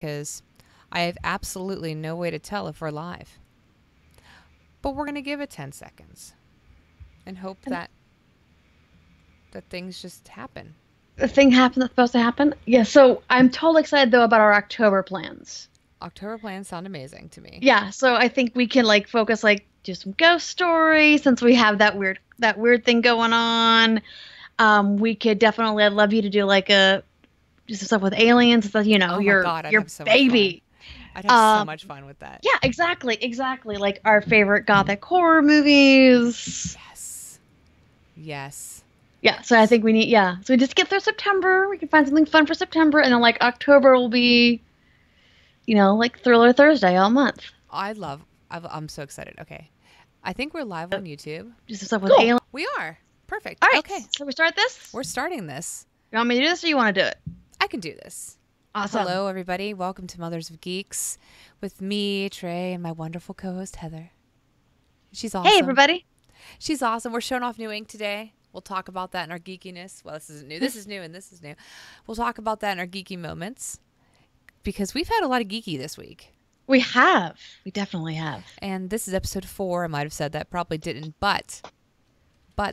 because I have absolutely no way to tell if we're live. But we're going to give it 10 seconds and hope that things just happen. The thing happened that's supposed to happen? Yeah, so I'm totally excited, though, about our October plans. October plans sound amazing to me. Yeah, so I think we can, like, focus, like, do some ghost stories since we have that weird thing going on. We could definitely, I'd love you to do, like, do some stuff with aliens, so, you know, Oh my your God, I'd your have so much baby. I'd have so much fun with that. Yeah, exactly. Like our favorite gothic horror movies. Yes. Yeah, so I think we need, so we just get through September. We can find something fun for September, and then like October will be, like Thriller Thursday all month. I'm so excited. Okay. I think we're live on YouTube. Just stuff with aliens. We are. Perfect. All right. Okay. So we start this? We're starting this. You want me to do this or you want to do it? I can do this. Awesome. Hello, everybody. Welcome to Mothers of Geeks with me, Trey, and my wonderful co-host, Heather. She's awesome. Hey, everybody. She's awesome. We're showing off new ink today. We'll talk about that in our geekiness. Well, this isn't new. This is new, and this is new. We'll talk about that in our geeky moments because we've had a lot of geeky this week. We have. We definitely have. And this is episode 4. I might have said that. Probably didn't. But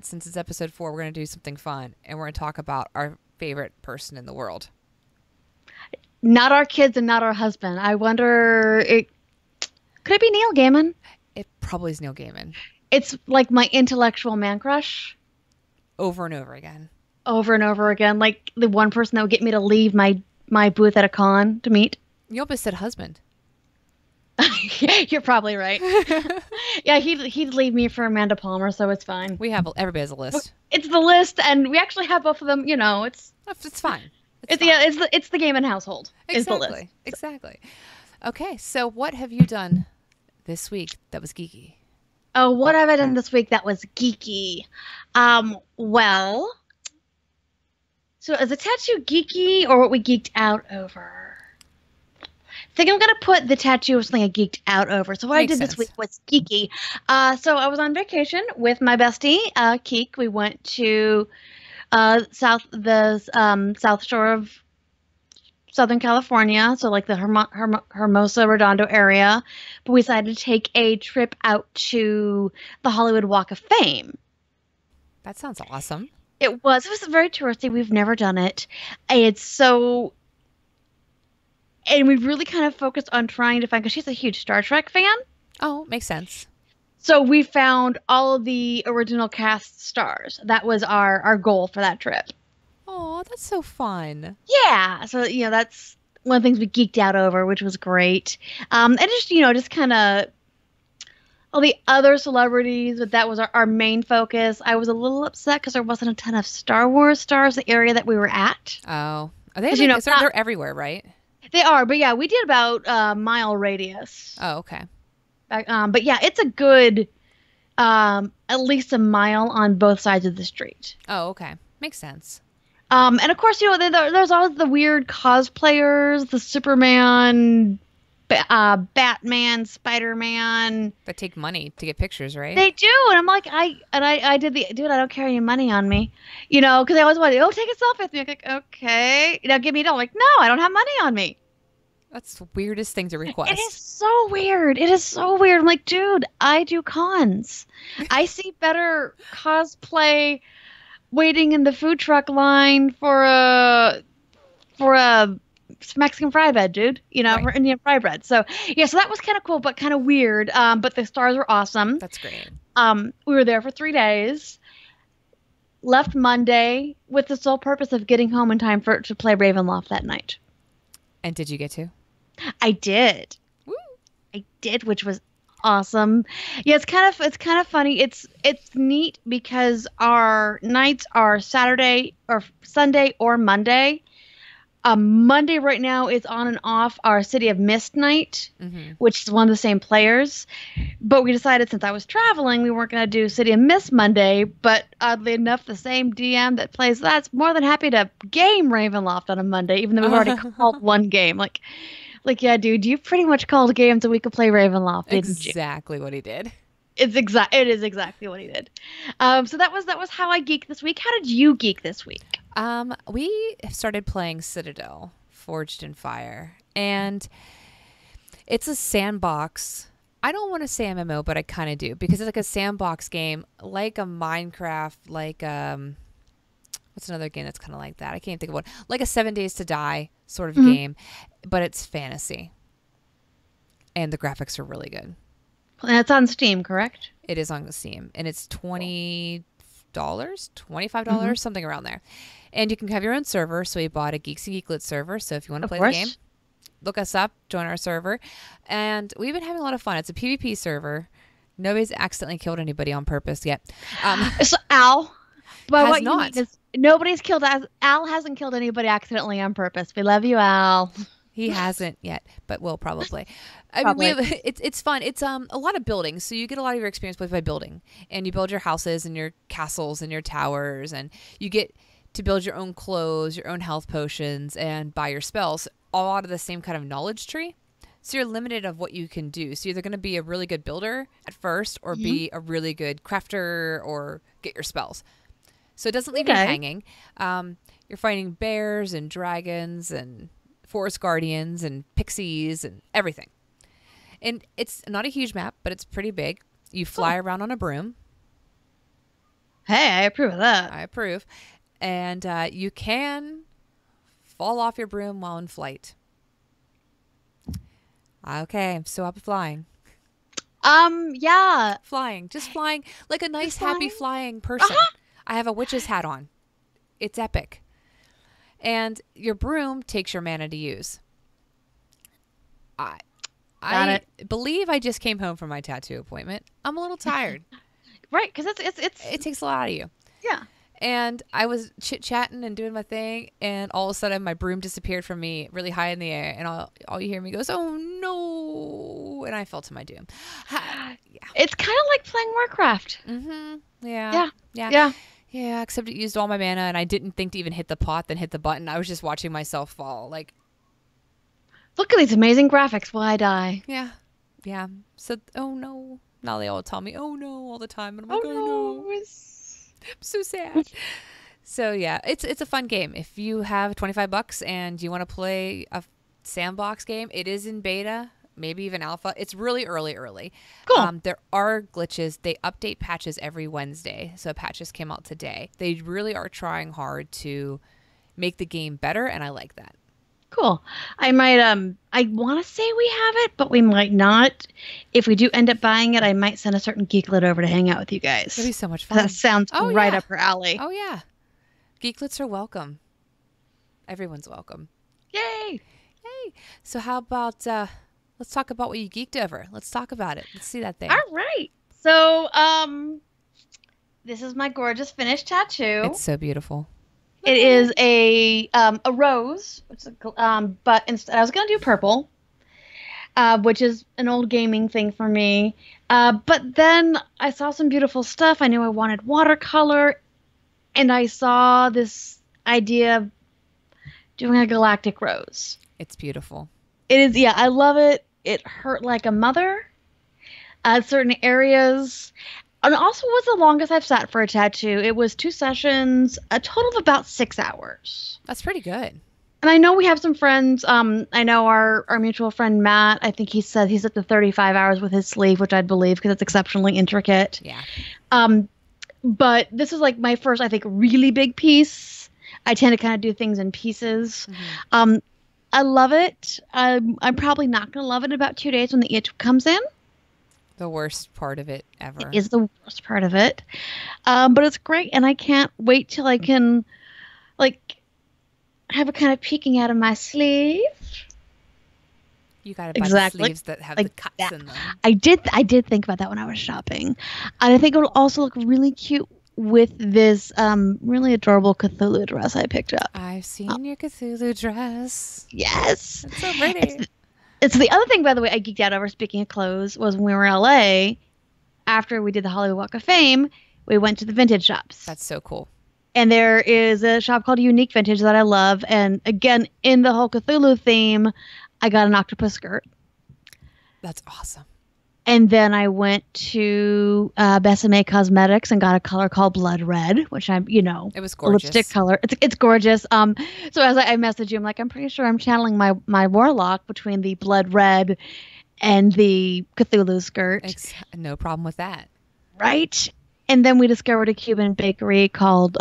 since it's episode 4, we're going to do something fun, and we're going to talk about our favorite person in the world. Not our kids and not our husband. I wonder, could it be Neil Gaiman? It probably is Neil Gaiman. It's like my intellectual man crush. Over and over again. Over and over again. Like the one person that would get me to leave my booth at a con to meet. You almost said husband. You're probably right. Yeah, he'd leave me for Amanda Palmer, so it's fine. Everybody has a list. It's the list, and we actually have both of them. It's fine. It's the Gaiman household. Exactly. Is the list. Exactly. Okay, so what have you done this week that was geeky? Oh, what have I done this week that was geeky? Well, so is a tattoo geeky or what we geeked out over? I think I'm going to put the tattoo of something I geeked out over. So what I did this week was geeky. So I was on vacation with my bestie, Keek. We went to South Shore of Southern California, so like the Hermosa Redondo area. But we decided to take a trip out to the Hollywood Walk of Fame. That sounds awesome. It was very touristy. We've never done it. And we really kind of focused on trying to find, because she's a huge Star Trek fan. Oh, makes sense. So we found all of the original cast stars. That was our goal for that trip. Oh, that's so fun. Yeah. So, that's one of the things we geeked out over, which was great. And just kind of all the other celebrities, but that was our main focus. I was a little upset because there wasn't a ton of Star Wars stars in the area that we were at. Oh. Are they, they're everywhere, right? They are, but yeah, we did about a mile radius. Oh, okay. But yeah, it's a good, at least a mile on both sides of the street. Oh, okay. Makes sense. And of course, there's always the weird cosplayers, the Superman, Batman, Spider-Man. That take money to get pictures, right? They do, and I'm like, I did I don't carry any money on me, because they always want to, take a selfie with me. I'm like, okay, give me a dollar. Like, no, I don't have money on me. That's the weirdest thing to request. It is so weird. I'm like, dude, I do cons. I see better cosplay waiting in the food truck line for a Mexican fry bread, dude. Right. For Indian fry bread. So yeah, so that was kind of cool, but kind of weird. But the stars were awesome. That's great. We were there for 3 days. Left Monday with the sole purpose of getting home in time to play Ravenloft that night. And did you get to? I did. Woo. I did, which was awesome. Yeah, it's kind of funny. It's neat because our nights are Saturday or Sunday or Monday. Monday right now is on and off our City of Mist night, which is one of the same players. But we decided since I was traveling, we weren't going to do City of Mist Monday. But oddly enough, the same DM that plays that's more than happy to game Ravenloft on a Monday, even though we've already called one game. Like, yeah, dude, you pretty much called a game so we could play Ravenloft, didn't you? Exactly what he did. It is exactly what he did. So that was how I geeked this week. How did you geek this week? We started playing Citadel Forged in Fire. And it's a sandbox. I don't want to say MMO, but I kind of do, because it's like a sandbox game, like a Minecraft, like what's another game that's kind of like that? I can't think of one. Like a 7 Days to Die sort of game, but it's fantasy. And the graphics are really good. And it's on Steam, correct? It is on Steam, and it's $20, $25, something around there. And you can have your own server. So we bought a Geeks and Geeklets server. So if you want to play the game, look us up, join our server. And we've been having a lot of fun. It's a PvP server. Nobody's accidentally killed anybody on purpose yet. So Al, but what not. you mean is nobody's killed. Al hasn't killed anybody accidentally on purpose. We love you, Al. He hasn't yet, but will probably. I mean, it's fun. It's a lot of building, so you get a lot of your experience by building, and you build your houses and your castles and your towers, and you get to build your own clothes, your own health potions, and buy your spells, all out of the same kind of knowledge tree. So you're limited of what you can do. So you're either going to be a really good builder at first, or be a really good crafter, or get your spells. So it doesn't leave you hanging. You're fighting bears and dragons and forest guardians and pixies and everything. And it's not a huge map, but it's pretty big. You fly around on a broom. Hey, I approve of that. I approve. And you can fall off your broom while in flight. Okay, I'm so up at flying. Yeah. Just flying like a nice, happy flying person. I have a witch's hat on. It's epic. And your broom takes your mana to use. I believe I just came home from my tattoo appointment. I'm a little tired. Right, because it takes a lot out of you. Yeah. And I was chit-chatting and doing my thing, and all of a sudden my broom disappeared from me really high in the air, and all you hear me goes, "Oh no," and I fell to my doom. Yeah. It's kind of like playing Warcraft. Yeah, except it used all my mana, and I didn't think to even hit the pot, then hit the button. I was just watching myself fall. Like, look at these amazing graphics. Will I die? Yeah. So, oh no. Now they all tell me, "Oh no," all the time, and I'm like, "Oh no." I'm so sad. So yeah, it's a fun game. If you have $25 and you want to play a sandbox game, it is in beta, maybe even alpha. It's really early. Cool. There are glitches. They update patches every Wednesday. So patches came out today. They really are trying hard to make the game better, and I like that. Cool. I might I want to say we have it, but we might not. If we do end up buying it, I might send a certain geeklet over to hang out with you guys. It'd be so much fun. That sounds right up her alley. Oh yeah. Geeklets are welcome. Everyone's welcome. Yay. So how about let's talk about what you geeked over. Let's talk about it. Let's see that thing. All right. So this is my gorgeous finished tattoo. It's so beautiful. It is a rose, but instead I was gonna do purple, which is an old gaming thing for me. But then I saw some beautiful stuff. I knew I wanted watercolor, and I saw this idea of doing a Galactic Rose. It's beautiful. It is, yeah. I love it. It hurt like a mother at certain areas. And also was the longest I've sat for a tattoo. It was 2 sessions, a total of about 6 hours. That's pretty good. And I know we have some friends. I know our mutual friend Matt, I think he said he's up to 35 hours with his sleeve, which I'd believe because it's exceptionally intricate. Yeah. But this is like my first, I think, really big piece. I tend to kind of do things in pieces. Mm-hmm. I love it. I'm probably not going to love it in about 2 days when the itch comes in. The worst part of it ever. It is the worst part of it. But it's great, and I can't wait till I can, have it kind of peeking out of my sleeve. You gotta buy the sleeves that have the cuts in them. I did think about that when I was shopping. And I think it will also look really cute with this really adorable Cthulhu dress I picked up. I've seen your Cthulhu dress. Yes. It's so pretty. It's the other thing, by the way, I geeked out over, speaking of clothes, was when we were in LA, after we did the Hollywood Walk of Fame, we went to the vintage shops. That's so cool. And there is a shop called Unique Vintage that I love. And again, in the whole Cthulhu theme, I got an octopus skirt. That's awesome. And then I went to Besame Cosmetics and got a color called Blood Red, which It was a lipstick gorgeous. color. It's gorgeous. So as I messaged you, I'm like, I'm pretty sure I'm channeling my warlock between the Blood Red and the Cthulhu skirt, No problem with that. right? And then we discovered a Cuban bakery called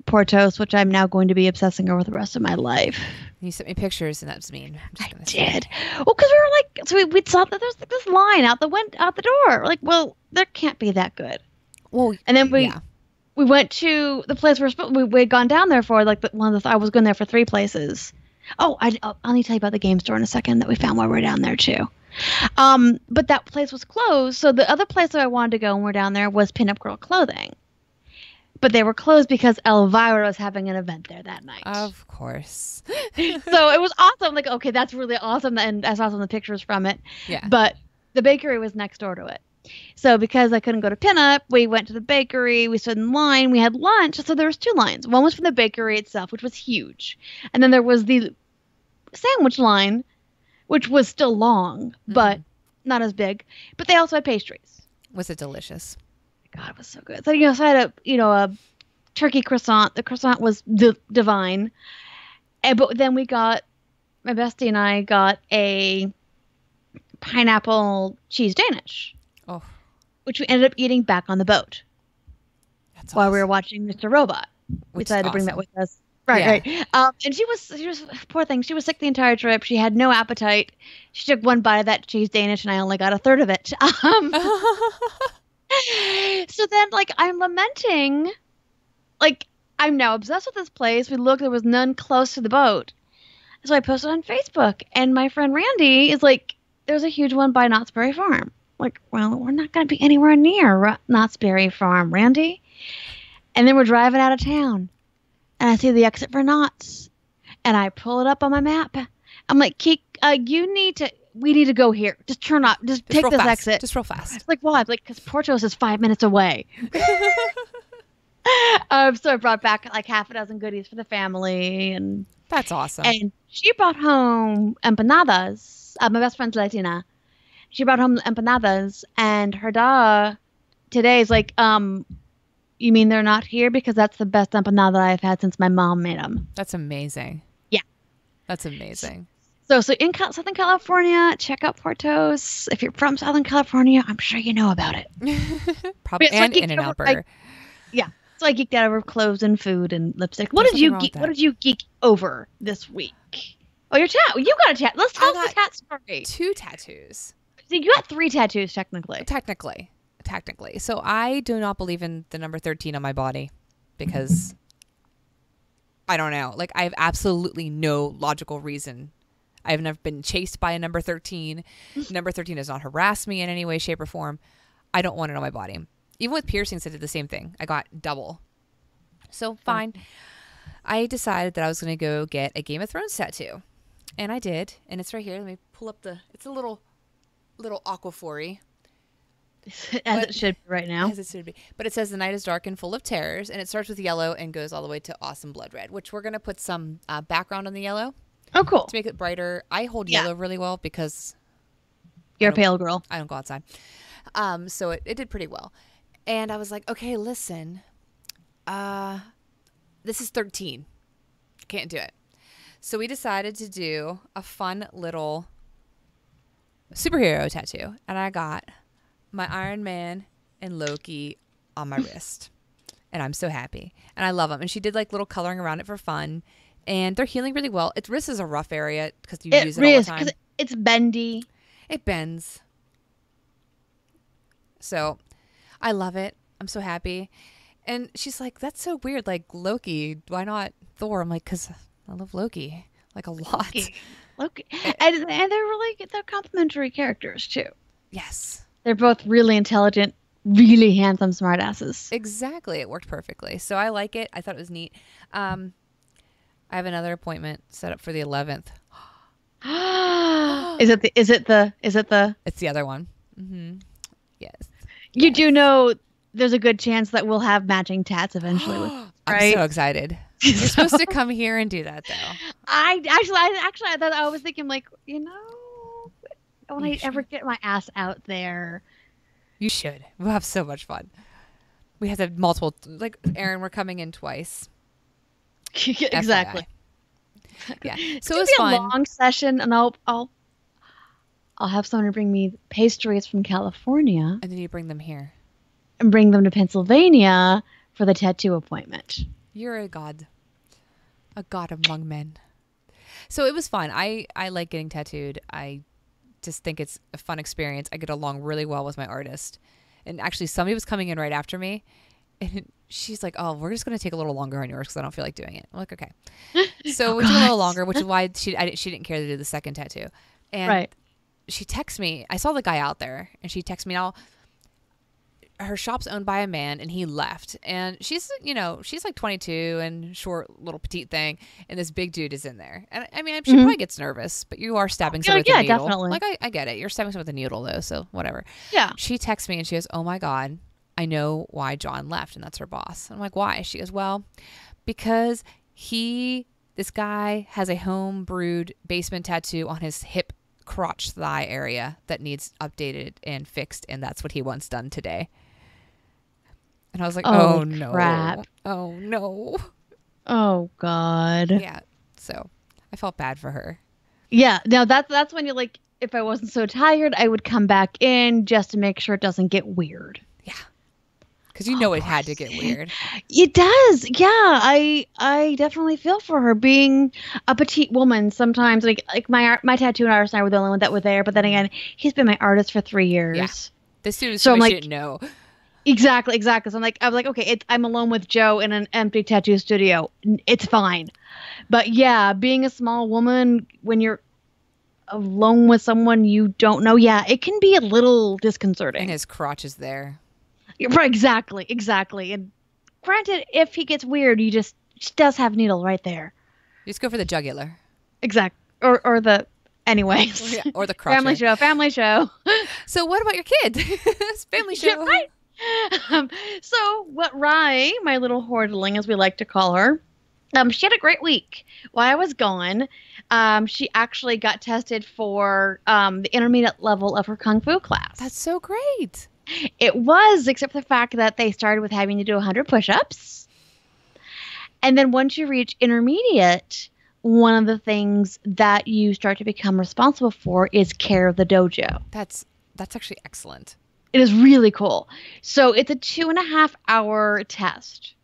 Portos, which I'm now going to be obsessing over the rest of my life. You sent me pictures, and that's mean. I did. Well, because we were like, so we saw that there's like this line out the door. We're like, well, there can't be that good. Well, And then we went to the place we had gone down there for, like I was going there for 3 places. Oh, I'll need to tell you about the game store in a second that we found while we were down there too. But that place was closed. So the other place that I wanted to go when we were down there was Pinup Girl Clothing. But they were closed because Elvira was having an event there that night. Of course. So it was awesome. Like, okay, that's really awesome. And I saw some of the pictures from it. Yeah. But the bakery was next door to it. So because I couldn't go to Pinup, we went to the bakery. We stood in line. We had lunch. So there was 2 lines. One was from the bakery itself, which was huge. And then there was the sandwich line, which was still long, but not as big. But they also had pastries. Was it delicious? God, it was so good. So, so I had a turkey croissant. The croissant was divine. But then my bestie and I got a pineapple cheese Danish. Oh. Which we ended up eating back on the boat. That's while awesome. we were watching Mr. Robot. We decided to bring that with us. Right. And she was poor thing. She was sick the entire trip. She had no appetite. She took 1 bite of that cheese Danish, and I only got a third of it. So then, like, I'm lamenting, like, I'm now obsessed with this place. We looked, there was none close to the boat. So I posted on Facebook, and my friend Randy is like, there's a huge one by Knott's Berry Farm. Like, well, we're not going to be anywhere near Knott's Berry Farm, Randy. And then we're driving out of town, and I see the exit for Knott's, and I pull it up on my map. I'm like, Keek, we need to go here. Just take this exit. Just real fast. Like, why? Like, because Portos is 5 minutes away. So I brought back like half a dozen goodies for the family, and that's awesome. And she brought home empanadas. My best friend's Latina. She brought home empanadas, and her dad today is like, you mean they're not here? Because that's the best empanada I've had since my mom made them. That's amazing. Yeah. That's amazing. So in Southern California, check out Portos. If you're from Southern California, I'm sure you know about it. Probably, and In-N-Out Burger. Yeah. So I geeked out over clothes and food and lipstick. What did you geek over this week? Oh, you got a tat. Let's tell us the tat story. 2 tattoos. See, you got 3 tattoos technically. Technically. So I do not believe in the number 13 on my body because I don't know. Like, I have absolutely no logical reason. I've never been chased by a number 13. Number 13 does not harass me in any way, shape, or form. I don't want it on my body. Even with piercings, I did the same thing. I got double. So, fine. I decided that I was going to go get a Game of Thrones tattoo. And I did. And it's right here. Let me pull up it's a little aquaphor-y. As it should be right now. As it should be. But it says the night is dark and full of terrors. And it starts with yellow and goes all the way to awesome blood red, which we're going to put some background on the yellow. Oh, cool. To make it brighter. I hold yellow really well because you're a pale girl. I don't go outside. So it did pretty well. And I was like, okay, listen, this is 13. Can't do it. So we decided to do a fun little superhero tattoo. And I got my Iron Man and Loki on my wrist. And I'm so happy. And I love them. And she did like little coloring around it for fun. And they're healing really well. Its wrist is a rough area because you use it all the time. Because it's bendy. It bends. So I love it. I'm so happy. And she's like, that's so weird. Like, Loki, why not Thor? I'm like, because I love Loki. Like, a lot. Loki. And they're complimentary characters, too. Yes. They're both really intelligent, really handsome smartasses. Exactly. It worked perfectly. So I like it. I thought it was neat. I have another appointment set up for the 11th. Is it the? It's the other one. Mm-hmm. Yes. You do know there's a good chance that we'll have matching tats eventually. Right? I'm so excited. You're supposed to come here and do that, though. I was thinking, like, when You I ever should. get my ass out there. You should. We'll have so much fun. We have to have multiple, like, Aaron, we're coming in twice. Exactly. FYI. Yeah. It's So it gonna was be a fun. long session, and I'll have someone bring me pastries from California And then you bring them here. and bring them to Pennsylvania for the tattoo appointment. You're a god. A god among men. So it was fun. I like getting tattooed. I just think it's a fun experience. I get along really well with my artist. And actually, somebody was coming in right after me. And she's like, oh, we're just going to take a little longer on yours because I don't feel like doing it. I'm like, okay. So Oh, we took a little God. longer, which is why she didn't care to do the second tattoo. And Right. she texts me. I saw the guy out there, and she texts me. Now, her shop's owned by a man, and he left. And she's, she's like 22 and short, little petite thing, and this big dude is in there. And I mean, she probably gets nervous, but you are stabbing someone with a needle. Definitely. Like, I get it. You're stabbing someone with a needle, though, so whatever. Yeah. She texts me, and she goes, oh my God, I know why John left, and that's her boss. I'm like, why? She goes, well, because this guy has a home brewed basement tattoo on his hip crotch thigh area that needs updated and fixed, and that's what he wants done today. And I was like, Oh, oh no. crap. Oh no. Oh, God. Yeah. So I felt bad for her. Yeah. Now that's when you're like, if I wasn't so tired, I would come back in just to make sure it doesn't get weird. Yeah. Because you know it had to get weird. It does. Yeah. I definitely feel for her being a petite woman. Sometimes like my tattoo artist and I were the only one that were there. But then again, he's been my artist for 3 years. Yeah. This dude is So I'm somebody like- she didn't know. Exactly. So I was like, okay, I'm alone with Joe in an empty tattoo studio. It's fine. But yeah, being a small woman when you're alone with someone you don't know, yeah, it can be a little disconcerting. And his crotch is there. Right, exactly. And granted, if he gets weird, you just does have needle right there. You just go for the jugular. Exact. Or the anyways. Yeah, or the crotch. Family show. So what about your kid? It's family show. Yeah, right. So what Rye, my little hoardling, as we like to call her, she had a great week. While I was gone, she actually got tested for the intermediate level of her Kung Fu class. That's so great. It was, except for the fact that they started with having to do 100 push-ups. And then once you reach intermediate, one of the things that you start to become responsible for is care of the dojo. That's actually excellent. It is really cool. So it's a 2.5-hour test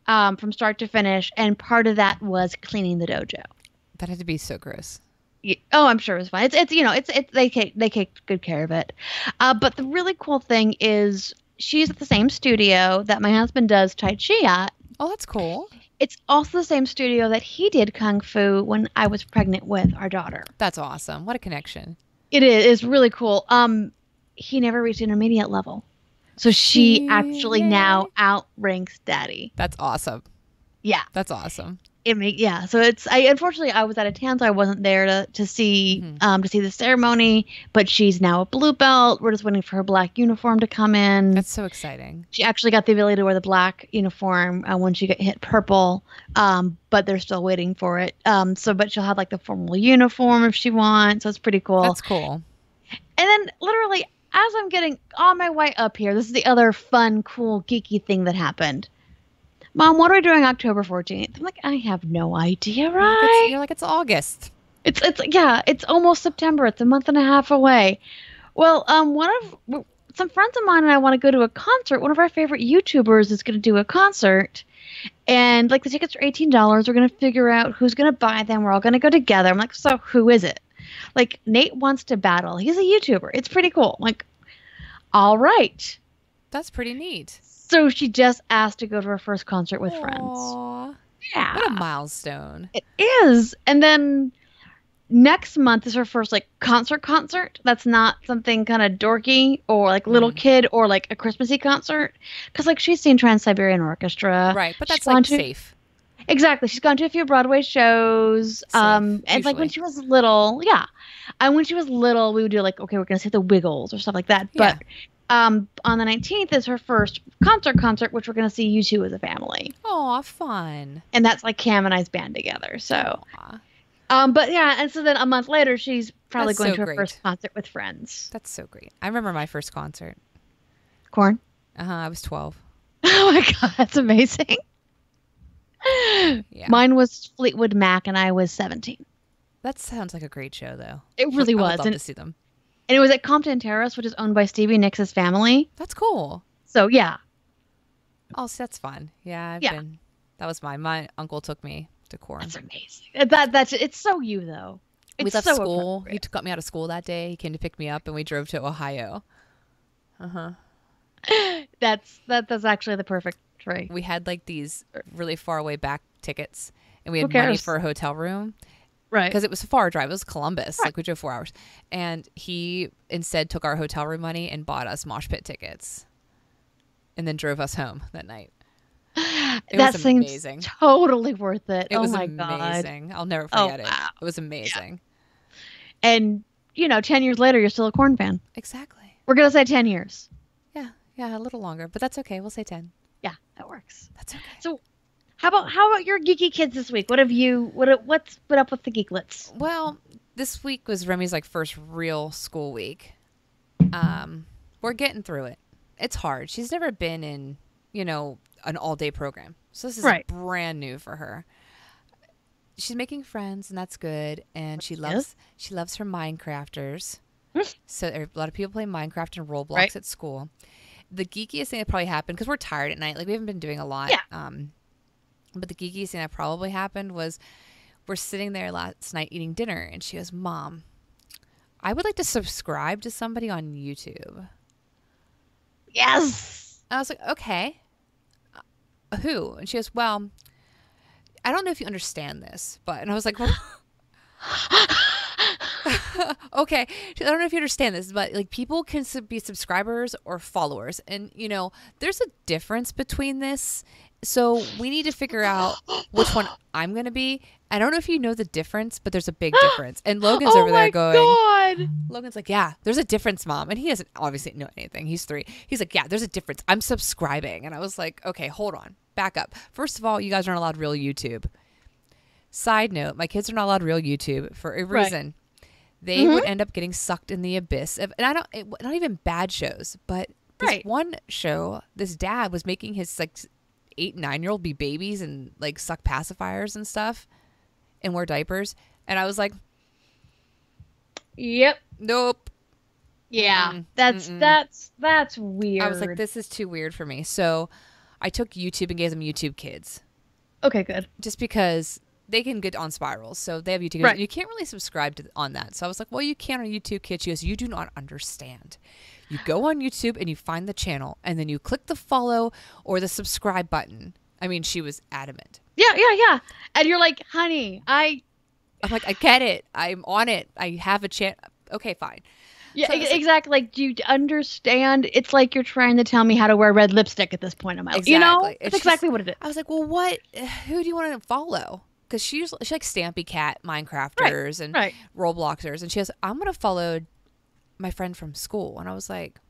from start to finish. And part of that was cleaning the dojo. That had to be so gross. Oh, I'm sure it was fine. It's they take good care of it. But the really cool thing is she's at the same studio that my husband does Tai Chi at. Oh, that's cool. It's also the same studio that he did Kung Fu when I was pregnant with our daughter. That's awesome. What a connection. It is. It's really cool. He never reached intermediate level. So she actually now outranks Daddy. That's awesome. Yeah. That's awesome. So unfortunately I was out of town, so I wasn't there to see the ceremony, but she's now a blue belt. We're just waiting for her black uniform to come in. That's so exciting. She actually got the ability to wear the black uniform when she got hit purple, but they're still waiting for it. But she'll have like the formal uniform if she wants. So it's pretty cool. That's cool. And then literally as I'm getting on my way up here, this is the other fun, cool, geeky thing that happened. Mom, what are we doing October 14th? I'm like, I have no idea, right? You're like, it's August. It's almost September. It's a month and a half away. Well, some friends of mine and I want to go to a concert. One of our favorite YouTubers is going to do a concert. And like the tickets are $18. We're going to figure out who's going to buy them. We're all going to go together. I'm like, so who is it? Like Nate wants to battle. He's a YouTuber. It's pretty cool. I'm like, all right. That's pretty neat. So she just asked to go to her first concert with friends. Aww. Yeah. What a milestone. It is. And then next month is her first like concert. That's not something kind of dorky or like little kid or like a Christmassy concert. Because like she's seen Trans-Siberian Orchestra. Right. But that's like safe. Exactly. She's gone to a few Broadway shows. And like when she was little, yeah. And when she was little, we would do like, okay, we're going to see the Wiggles or stuff like that. Yeah. But on the 19th is her first concert, which we're going to see you two as a family. Aw, fun. And that's like Cam and I's band together. So, Aww. but yeah. And so then a month later, she's probably That's going so to her great. first concert with friends. That's so great. I remember my first concert. Corn. I was 12. Oh my God, that's amazing. Yeah. Mine was Fleetwood Mac, and I was 17. That sounds like a great show, though. It really I was. would love to see them. And it was at Compton Terrace, which is owned by Stevie Nicks' family. That's cool. So, yeah. Oh, so that's fun. Yeah, that was mine. My uncle took me to Corn. That's amazing. It's so you, though. It's we left so school. He got me out of school that day. He came to pick me up, and we drove to Ohio. That's actually the perfect trait. We had like these really far away back tickets, and we had Who cares? money for a hotel room. Right. Because it was a far drive. It was Columbus. Right. Like we drove 4 hours. And he instead took our hotel room money and bought us mosh pit tickets. And then drove us home that night. That was seems amazing. Totally worth it. It oh was my amazing. God. I'll never forget it. Wow. It was amazing. Yeah. And, 10 years later, you're still a Corn fan. Exactly. We're going to say 10 years. Yeah, a little longer. But that's okay. We'll say 10. Yeah, that works. That's okay. So, how about your geeky kids this week? What's been up with the geeklets? Well, this week was Remy's like first real school week. We're getting through it. It's hard. She's never been in, an all-day program. So this is brand new for her. She's making friends, and that's good. And she loves her Minecrafters. So a lot of people play Minecraft and Roblox at school. The geekiest thing that probably happened, because we're tired at night, like we haven't been doing a lot. Yeah. But the geekiest thing that probably happened was we're sitting there last night eating dinner, and she goes, "Mom, I would like to subscribe to somebody on YouTube." Yes. I was like, "Okay. Who?" And she goes, "Well, I don't know if you understand this, but," and I was like, well, okay. I don't know if you understand this, but like people can be subscribers or followers. And, there's a difference between this. So we need to figure out which one I'm going to be. I don't know if you know the difference, but there's a big difference. And Logan's over there going, God. Logan's like, "Yeah, there's a difference, Mom." And he doesn't obviously know anything. He's 3. He's like, "Yeah, there's a difference. I'm subscribing." And I was like, okay, hold on. Back up. First of all, you guys aren't allowed real YouTube. Side note, my kids are not allowed real YouTube for a reason. They would end up getting sucked in the abyss of, and not even bad shows, but this one show, this dad was making his like 8, 9-year-old be babies and like suck pacifiers and stuff and wear diapers. And I was like, yep. Nope. Yeah. That's weird. I was like, this is too weird for me. So I took YouTube and gave them YouTube Kids. Okay, good. Just because they can get on spirals. So they have YouTube Kids. Right. And you can't really subscribe on that. So I was like, well, you can on YouTube Kids. She goes, "You do not understand. You go on YouTube and you find the channel and then you click the follow or the subscribe button." I mean, she was adamant. Yeah. And you're like, "Honey, I'm like, I get it. I'm on it. I have a chance." Okay, fine. Yeah, so exactly. Like, do you understand? It's like you're trying to tell me how to wear red lipstick at this point in my life. Exactly. That's exactly what it is. I was like, well, who do you want to follow? Because she likes Stampy Cat, Minecrafters, and Robloxers. And she goes, "I'm going to follow my friend from school." And I was like,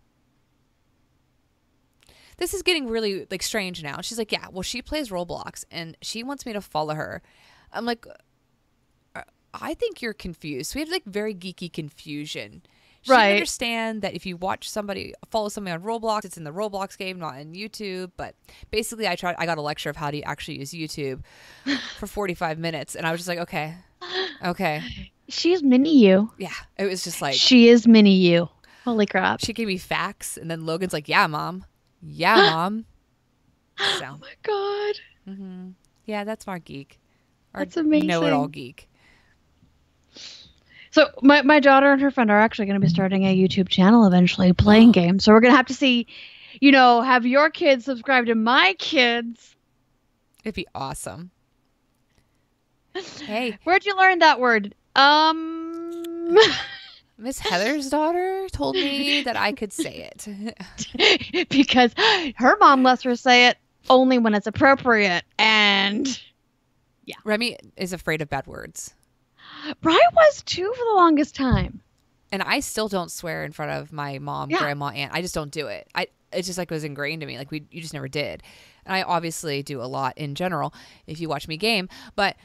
this is getting really like strange now. She's like, "Yeah, well, she plays Roblox and she wants me to follow her." I'm like, I think you're confused. So we have like very geeky confusion. She understand that if you follow somebody on Roblox, it's in the Roblox game, not in YouTube. But basically, I got a lecture of how to actually use YouTube for 45 minutes. And I was just like, okay. She's mini you. Yeah. It was just like. She is mini you. Holy crap. She gave me facts. And then Logan's like, "Yeah, Mom. Yeah, Mom." So. Oh my God. Mm-hmm. Yeah, that's our geek. That's amazing. Know-it-all geek. So my daughter and her friend are actually going to be starting a YouTube channel eventually, playing games. So we're going to have to see, have your kids subscribe to my kids. It'd be awesome. Hey. Where'd you learn that word? Miss Heather's daughter told me that I could say it. Because her mom lets her say it only when it's appropriate. And yeah. Remy is afraid of bad words. Brian was too for the longest time. And I still don't swear in front of my mom, grandma, aunt. I just don't do it. It's just like it was ingrained in me. Like you just never did. And I obviously do a lot in general if you watch me game. But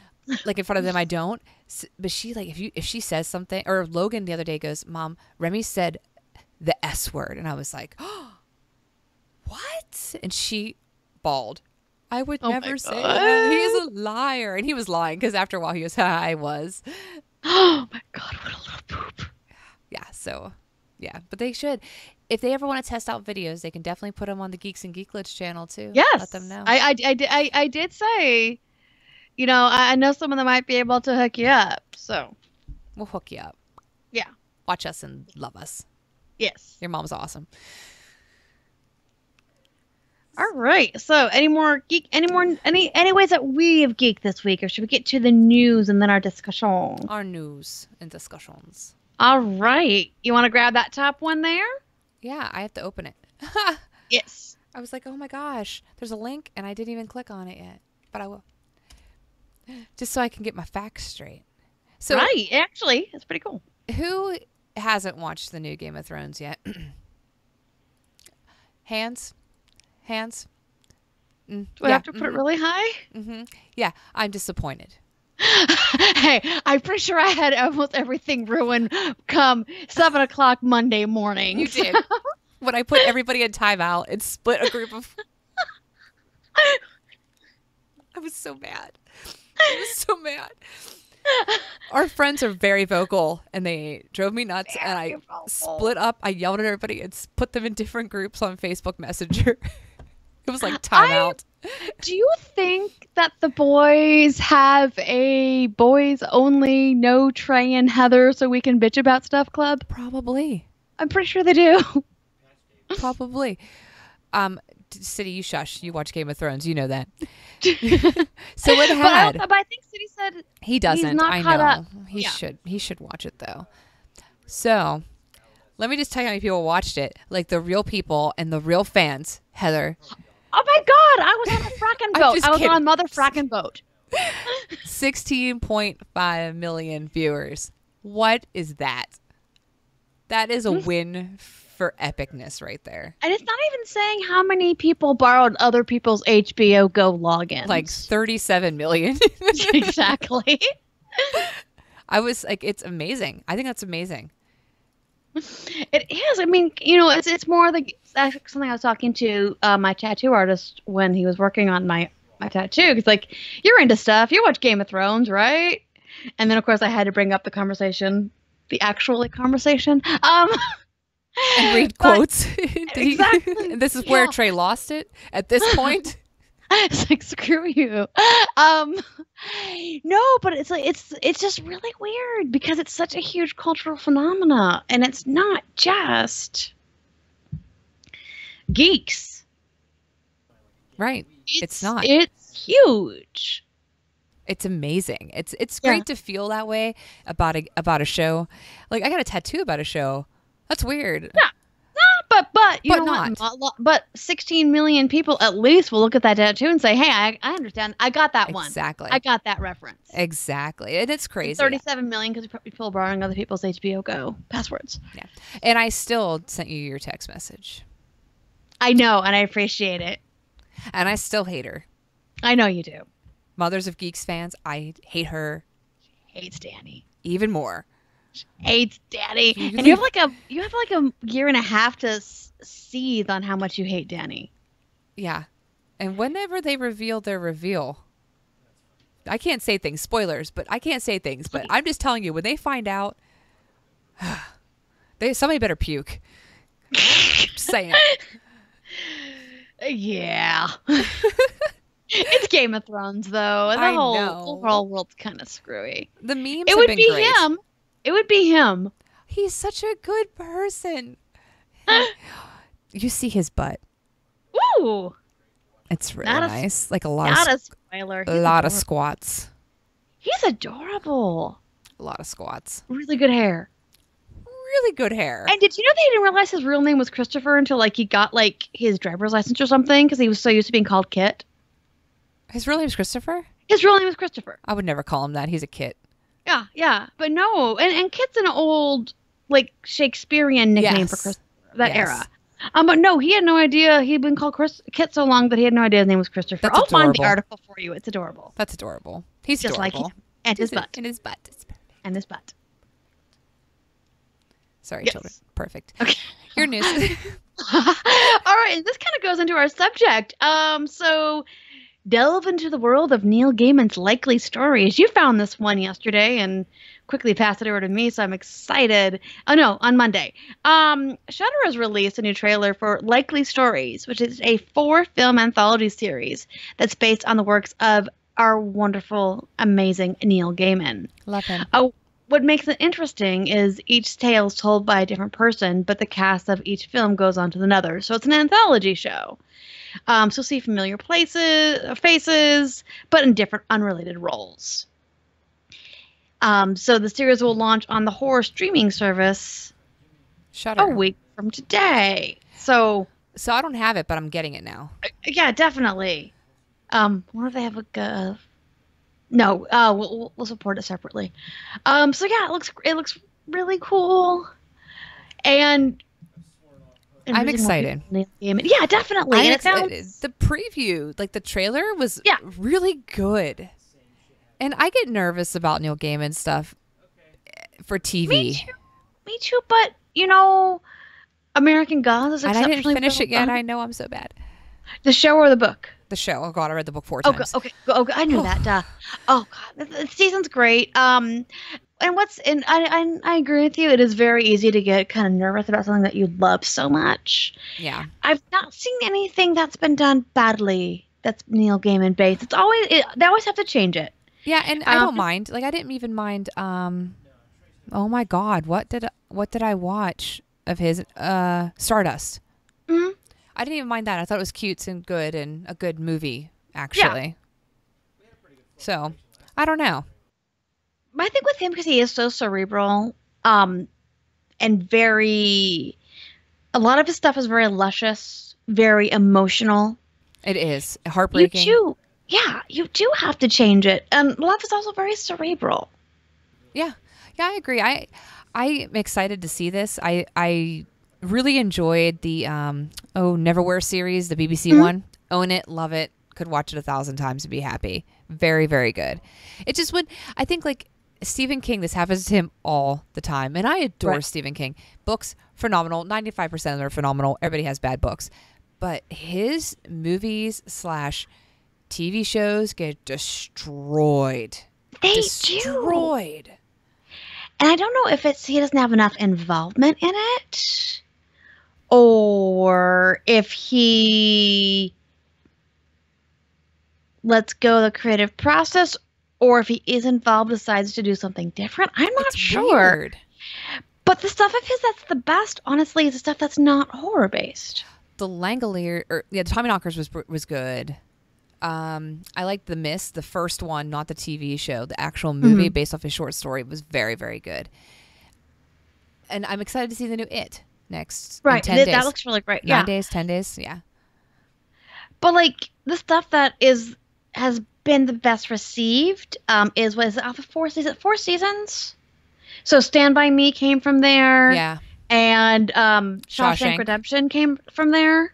like in front of them, I don't. But she like if she says something, or Logan the other day goes, "Mom, Remy said the S word," and I was like, "Oh, what?" And she bawled. I would never say that. He's a liar, and he was lying because after a while he goes, "I was." Oh my God, what a little poop. Yeah. So, yeah, but they should. If they ever want to test out videos, they can definitely put them on the Geeks and Geeklets channel too. Yes, Let them know. I did say, I know some of them might be able to hook you up. So We'll hook you up. yeah, Watch us and love us. yes. Your mom's awesome. All right. So any ways that we have geeked this week, or should we get to the news and then our discussion? Our news and discussions. All right. You want to grab that top one there? Yeah, I have to open it. Yes. I was like, oh my gosh, there's a link and I didn't even click on it yet, but I will. Just so I can get my facts straight. So, right. Actually, that's pretty cool. Who hasn't watched the new Game of Thrones yet? Hands? Do I have to put it really high? Mm-hmm. Yeah, I'm disappointed. Hey, I'm pretty sure I had almost everything ruined come 7 o'clock Monday morning. You did. When I put everybody in timeout and split a group of... I was so mad. Our friends are very vocal, and they drove me nuts, and I split up. I yelled at everybody and put them in different groups on Facebook Messenger. It was like timeout. Do you think that the boys have a boys-only no Trey and Heather so we can bitch about stuff club? Probably. I'm pretty sure they do. Probably. City, you shush. You watch Game of Thrones. You know that. So it had. But I think City said he doesn't. He's not I caught know. up. He Yeah. should. He should watch it though. So, let me just tell you how many people watched it. Like the real people and the real fans. Heather. Oh my God! I was on a fracking boat. just I was kidding. on another fracking boat. 16.5 million viewers. What is that? That is a win for epicness right there. And it's not even saying how many people borrowed other people's HBO Go logins. Like 37 million. Exactly. I was like, it's amazing. I think that's amazing. It is. I mean, it's more like something I was talking to my tattoo artist when he was working on my tattoo. It's like, you're into stuff. You watch Game of Thrones, right? And then, of course, I had to bring up the actual conversation. And read quotes. Exactly. This is where Trey lost it at this point. It's like, screw you. No, but it's like it's just really weird because it's such a huge cultural phenomena, and it's not just geeks. Right. It's not. It's huge. It's amazing. It's great to feel that way about a show. Like I got a tattoo about a show. That's weird. Yeah. But you know not. what? But 16 million people at least will look at that tattoo and say, "Hey, I understand. I got that one. Exactly. I got that reference." Exactly. And it's crazy. 37 million because people are borrowing other people's HBO Go passwords. Yeah. And I still sent you your text message. I know, and I appreciate it. And I still hate her. I know you do. Mothers of Geeks fans, I hate her. She hates Danny. Even more. Hates Danny. And you have like a year and a half to seethe on how much you hate Danny. Yeah. And whenever they reveal their reveal, I can't say things, spoilers, but I can't say things, but I'm just telling you, when they find out, somebody better puke. Just saying. Yeah. It's Game of Thrones, though. And the whole world's kind of screwy. The memes have been great. Him. It would be him. He's such a good person. You see his butt. Ooh. It's really nice. Like a a spoiler. A lot of squats. He's adorable. A lot of squats. Really good hair. Really good hair. And did you know they didn't realize his real name was Christopher until like he got like his driver's license or something because he was so used to being called Kit? His real name is Christopher? His real name is Christopher. I would never call him that. He's a Kit. Yeah. But no. And Kit's an old, like, Shakespearean nickname for Christopher. That era. But no, he had no idea. He'd been called Kit so long that he had no idea his name was Christopher. That's I'll find the adorable. article for you. It's adorable. That's adorable. He's Just like adorable. him. And his butt. And his butt. And his butt. Sorry, Yes. children. Perfect. Okay. Your news. All right, this kind of goes into our subject. So delve into the world of Neil Gaiman's likely stories. You found this one yesterday and quickly passed it over to me, so I'm excited. Oh no, on Monday. Shudder has released a new trailer for Likely Stories, which is a 4-film anthology series that's based on the works of our wonderful, amazing Neil Gaiman. Love him. What makes it interesting is each tale is told by a different person, but the cast of each film goes on to another. So it's an anthology show. So see familiar faces, but in different unrelated roles. So the series will launch on the horror streaming service Shudder. a week from today. So I don't have it, but I'm getting it now. yeah, definitely. What if they have a no, we'll support it separately. So yeah, it looks really cool, and I'm excited. Yeah, definitely. And it sounds... The preview, like the trailer, was Yeah. really good. And I get nervous about Neil Gaiman stuff for TV. Me too. But American Gods is And I exceptionally didn't finish well it yet. done. I know I'm so bad. The show or the book? The show. Oh God, I read the book 4 Oh, times. okay. I knew that. Duh. Oh God, the season's great. And I agree with you. It is very easy to get kind of nervous about something that you love so much. Yeah. I've not seen anything that's been done badly that's Neil Gaiman based. They always have to change it. Yeah, and I don't mind. Like I didn't even mind. Oh my God, what did I watch of his? Stardust. Mm-hmm. I didn't even mind that. I thought it was cute and good and a good movie, actually. Yeah. So, I don't know. I think with him, because he is so cerebral, and a lot of his stuff is very luscious, very emotional. It is heartbreaking. You do have to change it. And love is also very cerebral. Yeah, I agree. I'm excited to see this. I really enjoyed the Neverwhere series, the BBC one. Own it, love it. Could watch it 1,000 times and be happy. Very, very good. It just would. I think like Stephen King, this happens to him all the time, and I adore Stephen King. Books phenomenal. 95% of them are phenomenal. Everybody has bad books, but his movies / TV shows get destroyed. They destroyed. Do. And I don't know if he doesn't have enough involvement in it, or if he lets go of the creative process, or if he is involved, decides to do something different. I'm not sure. Weird. But the stuff of his that's the best, honestly, is the stuff that's not horror based. The Langolier, the Tommyknockers was good. I liked The Mist, the first one, not the TV show. The actual movie based off his short story was very, very good. And I'm excited to see the new It next. Right, 10 days. that looks really great. 9 days, 10 days, yeah. But like the stuff that has been the best received is off of 4 seasons. 4 seasons. So Stand By Me came from there. Yeah. And Shawshank Redemption came from there.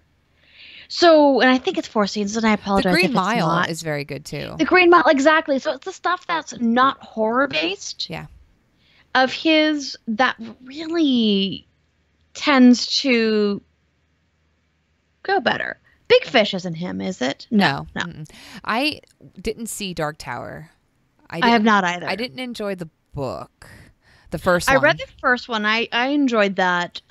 So, and I think it's 4 seasons, and I apologize. The Green if Mile it's not. is very good too. The Green Mile, exactly. So it's the stuff that's not horror based. Yeah. Of his that really tends to go better. Big Fish isn't him, is it? No. Mm-mm. I didn't see Dark Tower. I have not either. I didn't enjoy the book. The first one. I read the first one. I enjoyed that.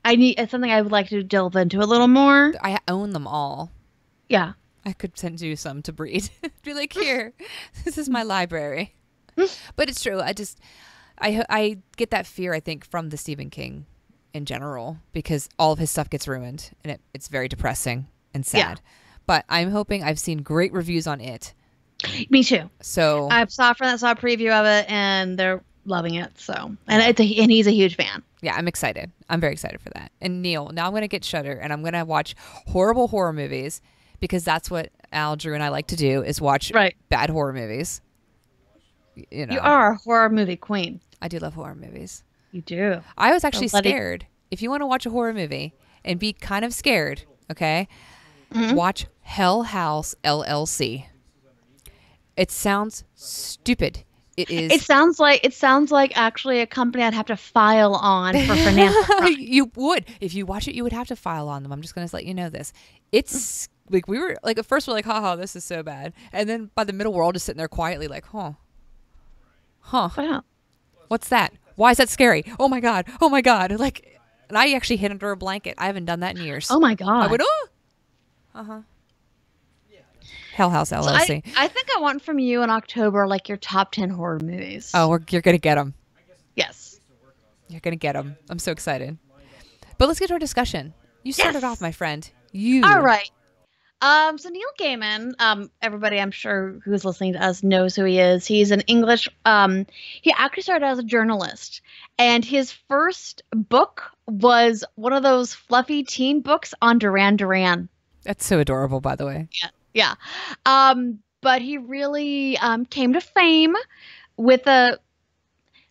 It's something I would like to delve into a little more. I own them all. Yeah. I could send you some to read. Be like, here, this is my library. But it's true. I get that fear, I think, from the Stephen King in general, because all of his stuff gets ruined, and it's very depressing and sad. Yeah. But I'm hoping. I've seen great reviews on it. Me too. So I saw a preview of it, and they're loving it. So, and he's a huge fan. Yeah, I'm excited. I'm very excited for that. And Neil, now I'm going to get Shudder, and I'm going to watch horrible horror movies, because that's what Al, Drew, and I like to do, is watch bad horror movies. You know, you are a horror movie queen. I do love horror movies. You do. I was actually scared if you want to watch a horror movie and be kind of scared, okay, Mm-hmm. watch Hell House LLC. It sounds stupid. It is. It sounds like actually a company I'd have to file on for financial crime. You would. If you watch it, you would have to file on them. I'm just going to let you know this. It's like we were like at first we're like, haha, this is so bad. And then by the middle we're all just sitting there quietly like, huh. Wow. What's that? Why is that scary? Oh my God. Oh my God. Like, and I actually hid under a blanket. I haven't done that in years. Oh my God. I would, Hell House LLC. I think I want from you in October like your top 10 horror movies. Oh, you're going to get them. Yes. You're going to get them. I'm so excited. But let's get to our discussion. You started off, my friend. You. All right. So Neil Gaiman, everybody I'm sure who's listening to us knows who he is. He's an English, he actually started as a journalist. And his first book was one of those fluffy teen books on Duran Duran. That's so adorable, by the way. Yeah. But he really came to fame with a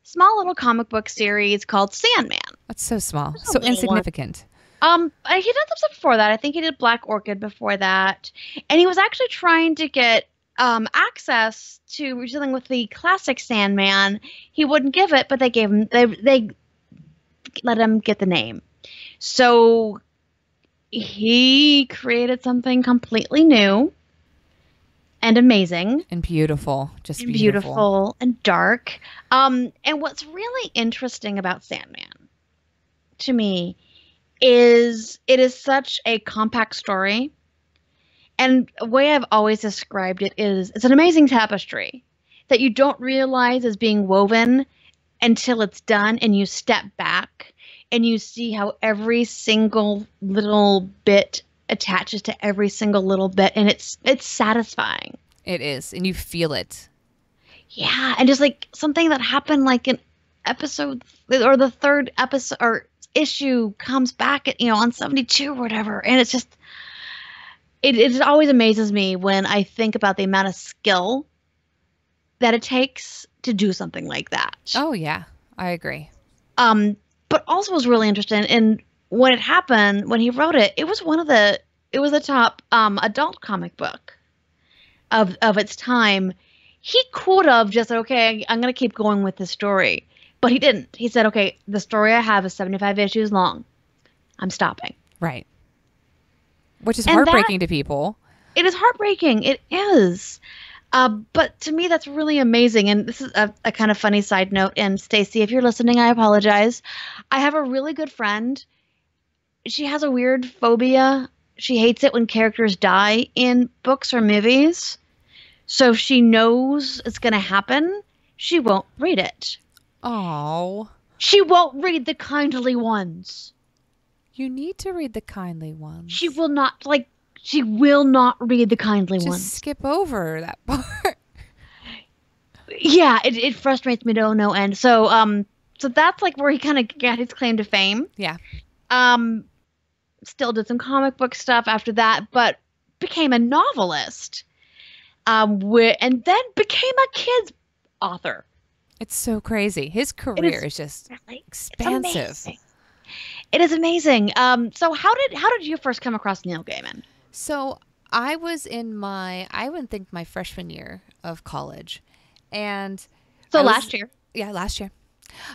small little comic book series called Sandman. That's so small. So insignificant. He did other stuff before that. I think he did Black Orchid before that. And he was actually trying to get access to dealing with the classic Sandman. He wouldn't give it, but they gave him they let him get the name. So he created something completely new and amazing and beautiful, just and beautiful and dark. And what's really interesting about Sandman to me is it is such a compact story. And the way I've always described it is it's an amazing tapestry that you don't realize is being woven until it's done and you step back and you see how every single little bit attaches to every single little bit, and it's satisfying. It is, and you feel it. Yeah, and just like something that happened like in episode or the third episode or issue comes back at on 72 or whatever, and it's just it always amazes me when I think about the amount of skill that it takes to do something like that. Oh yeah, I agree. But also was really interesting in when it happened, when he wrote it, it was the top adult comic book of its time. He could have just said, okay, I'm going to keep going with the story. But he didn't. He said, okay, the story I have is 75 issues long. I'm stopping. Right. Which is heartbreaking to people. It is heartbreaking. It is. But to me, that's really amazing. And this is a kind of funny side note. And Stacey, if you're listening, I apologize. I have a really good friend. She has a weird phobia. She hates it when characters die in books or movies. So if she knows it's going to happen, she won't read it. Oh. She won't read the kindly ones. You need to read the kindly ones. She will not read the kindly ones. Just skip over that part. Yeah, it frustrates me to no end. So so that's like where he kind of got his claim to fame. Yeah. Still did some comic book stuff after that, but became a novelist. And then became a kid's author. It's so crazy. His career is just expansive. It is amazing. So how did you first come across Neil Gaiman? So I was in my freshman year of college, and last year. Yeah, last year.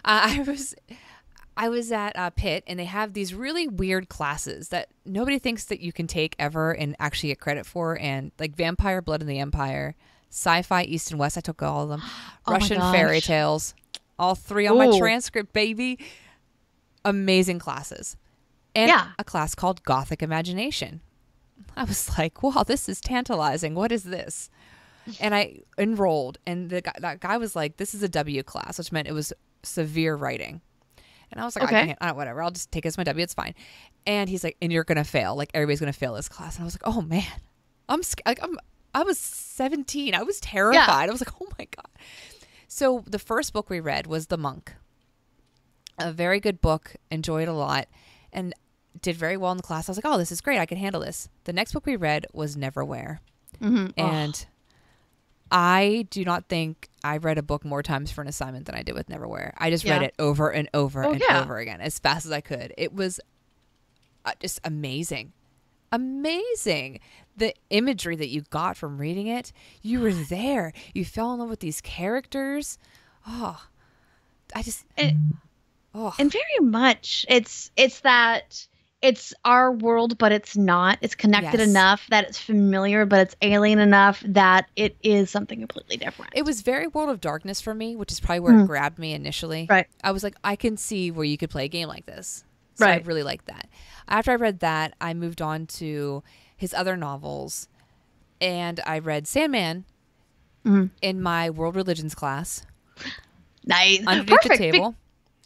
I was at Pitt, and they have these really weird classes that nobody thinks that you can take ever and actually get credit for, and like Vampire Blood in the Empire, Sci-Fi East and West. I took all of them. Russian fairy tales, all three on my transcript, baby. Amazing classes. And a class called Gothic Imagination. I was like, wow, this is tantalizing. What is this? And I enrolled, and that guy was like, this is a W class, which meant it was severe writing. And I was like, okay. whatever. I'll just take it as my W. It's fine. And he's like, and you're going to fail. Like, everybody's going to fail this class. And I was like, oh, man. I was 17. I was terrified. I was like, oh, my God. So the first book we read was The Monk. A very good book. Enjoyed a lot. And did very well in the class. I was like, oh, this is great. I can handle this. The next book we read was Neverwhere. Mm-hmm. And I do not think I read a book more times for an assignment than I did with Neverwhere. I just read it over and over over again as fast as I could. It was just amazing. Amazing. The imagery that you got from reading it, you were there. You fell in love with these characters. Oh, And very much, it's that it's our world, but it's not. It's connected enough that it's familiar, but it's alien enough that it is something completely different. It was very World of Darkness for me, which is probably where it grabbed me initially. Right. I was like, I can see where you could play a game like this. So I really liked that. After I read that, I moved on to his other novels, and I read Sandman in my world religions class. Nice. Underneath the table.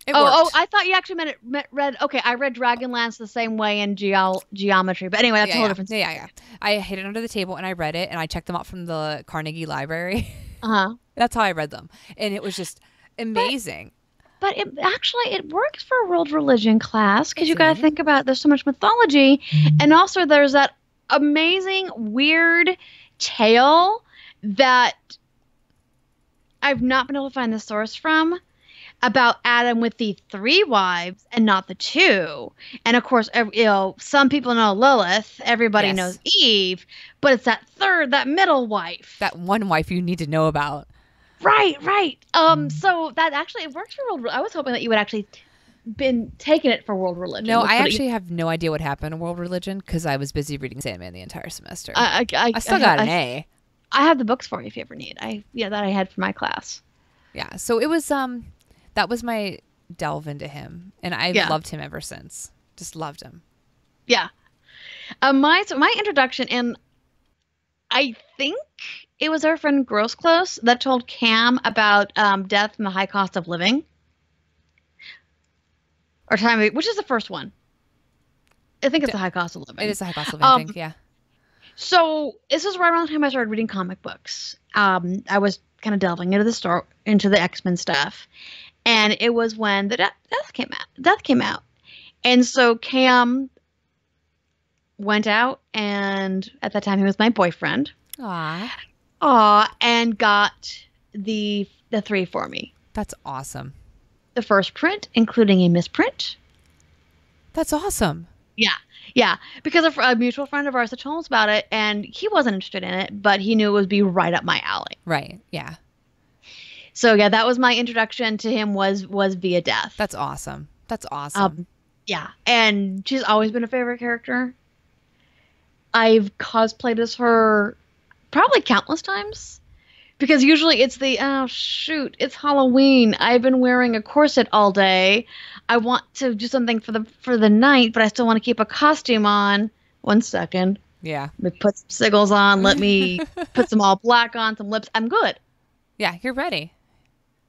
I thought you actually read. Okay, I read Dragonlance the same way in geometry, but anyway, that's a whole different. Yeah. I hid it under the table and I read it, and I checked them out from the Carnegie Library. That's how I read them, and it was just amazing. But it works for a world religion class because you got to think about there's so much mythology, and also there's that amazing weird tale that I've not been able to find the source from, about Adam with the 3 wives and not the 2. And of course, some people know Lilith, everybody knows Eve, but it's that third, that middle wife. That one wife you need to know about. Right. So that actually, it works for world. I was hoping that you would actually been taking it for world religion. No, I actually have no idea what happened in world religion because I was busy reading Sandman the entire semester. I still got an A. I have the books for you if you ever need. That I had for my class. Yeah. So it was that was my delve into him, and I've loved him ever since. Just loved him. Yeah. My introduction, and I think it was our friend Grossclose that told Cam about death and the high cost of living. Or time, which is the first one. I think it's the high cost of living. It is the high cost of living, I think, yeah. So this is right around the time I started reading comic books. I was kind of delving into the X-Men stuff. And it was when the Death came out. And so Cam went out, and at that time he was my boyfriend. And got the 3 for me. That's awesome. The first print, including a misprint. That's awesome. Yeah. Because a mutual friend of ours had told us about it, and he wasn't interested in it, but he knew it would be right up my alley. Right. Yeah. So yeah, that was my introduction to him was via Death. That's awesome. Yeah, and she's always been a favorite character. I've cosplayed as her probably countless times, because usually it's it's Halloween. I've been wearing a corset all day. I want to do something for the night, but I still want to keep a costume on. 1 second. Yeah. Let me put some sigils on. Let me put some all black on, some lips. I'm good. Yeah, you're ready.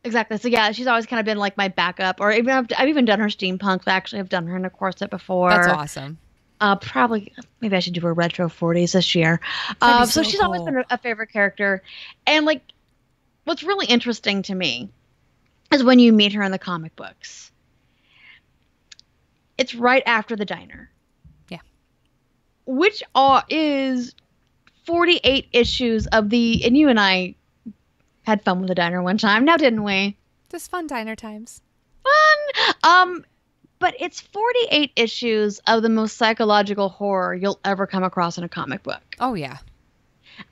Exactly. So yeah, she's always kind of been like my backup, or even I've even done her steampunk. Actually, I've done her in a corset before. That's awesome. Probably maybe I should do her retro 40s this year. So she's always been a favorite character, and like, what's really interesting to me is when you meet her in the comic books. It's right after the diner. Yeah. Which is 48 issues of and you and I had fun with the diner one time. Now, didn't we? Just fun diner times. Fun. But it's 48 issues of the most psychological horror you'll ever come across in a comic book. Oh, yeah.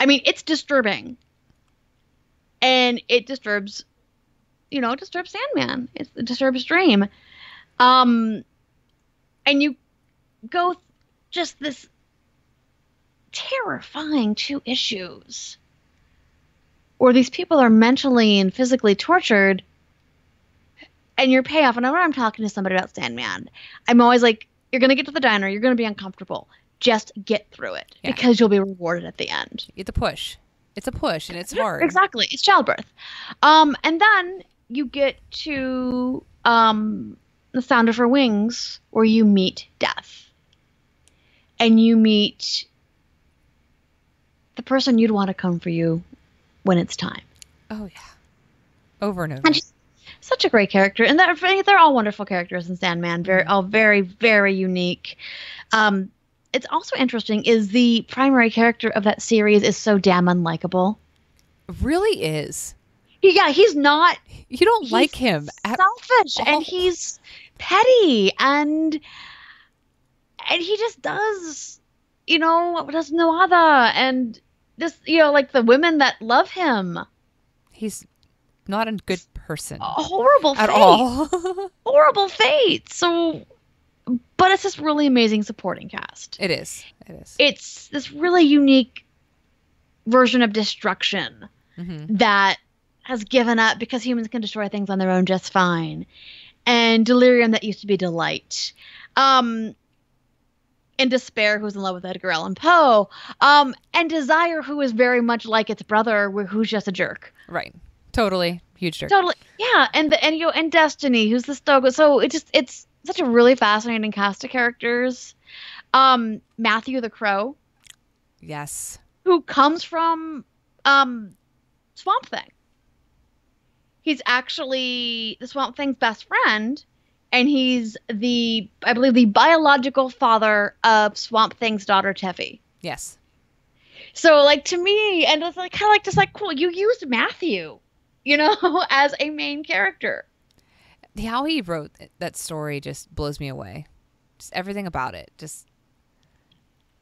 I mean, it's disturbing. And it disturbs Sandman. It disturbs Dream. And you go just this terrifying 2 issues where these people are mentally and physically tortured, and your payoff. Whenever I'm talking to somebody about Sandman, I'm always like, you're going to get to the diner, you're going to be uncomfortable. Just get through it, because you'll be rewarded at the end. It's a push. It's a push, and it's hard. Exactly. It's childbirth. And then you get to The Sound of Her Wings, where you meet Death. And you meet the person you'd want to come for you when it's time. Oh, yeah. Over and over. And she's such a great character. And they're all wonderful characters in Sandman. All very, very unique. It's also interesting is the primary character of that series is so damn unlikable. Really is. He's not. You don't He's like him at selfish and all. he's petty and he just does, what does no other. And just, like the women that love him. He's not a good person. A horrible at fate. all. Horrible fate. So, but it's this really amazing supporting cast. It is. It is. It's this really unique version of destruction that has given up because humans can destroy things on their own just fine. And delirium that used to be delight. And despair, who's in love with Edgar Allan Poe. And desire, who is very much like its brother, who's just a jerk. Right. Totally. Huge jerk. Totally. Yeah. And Destiny, who's the Stogo. So it's such a really fascinating cast of characters. Matthew the Crow. Yes. Who comes from Swamp Thing. He's actually the Swamp Thing's best friend, and he's I believe, the biological father of Swamp Thing's daughter, Teffy. Yes. So, like, to me, and it's like kind of like cool, you used Matthew, as a main character. How he wrote that story just blows me away. Just everything about it. Just,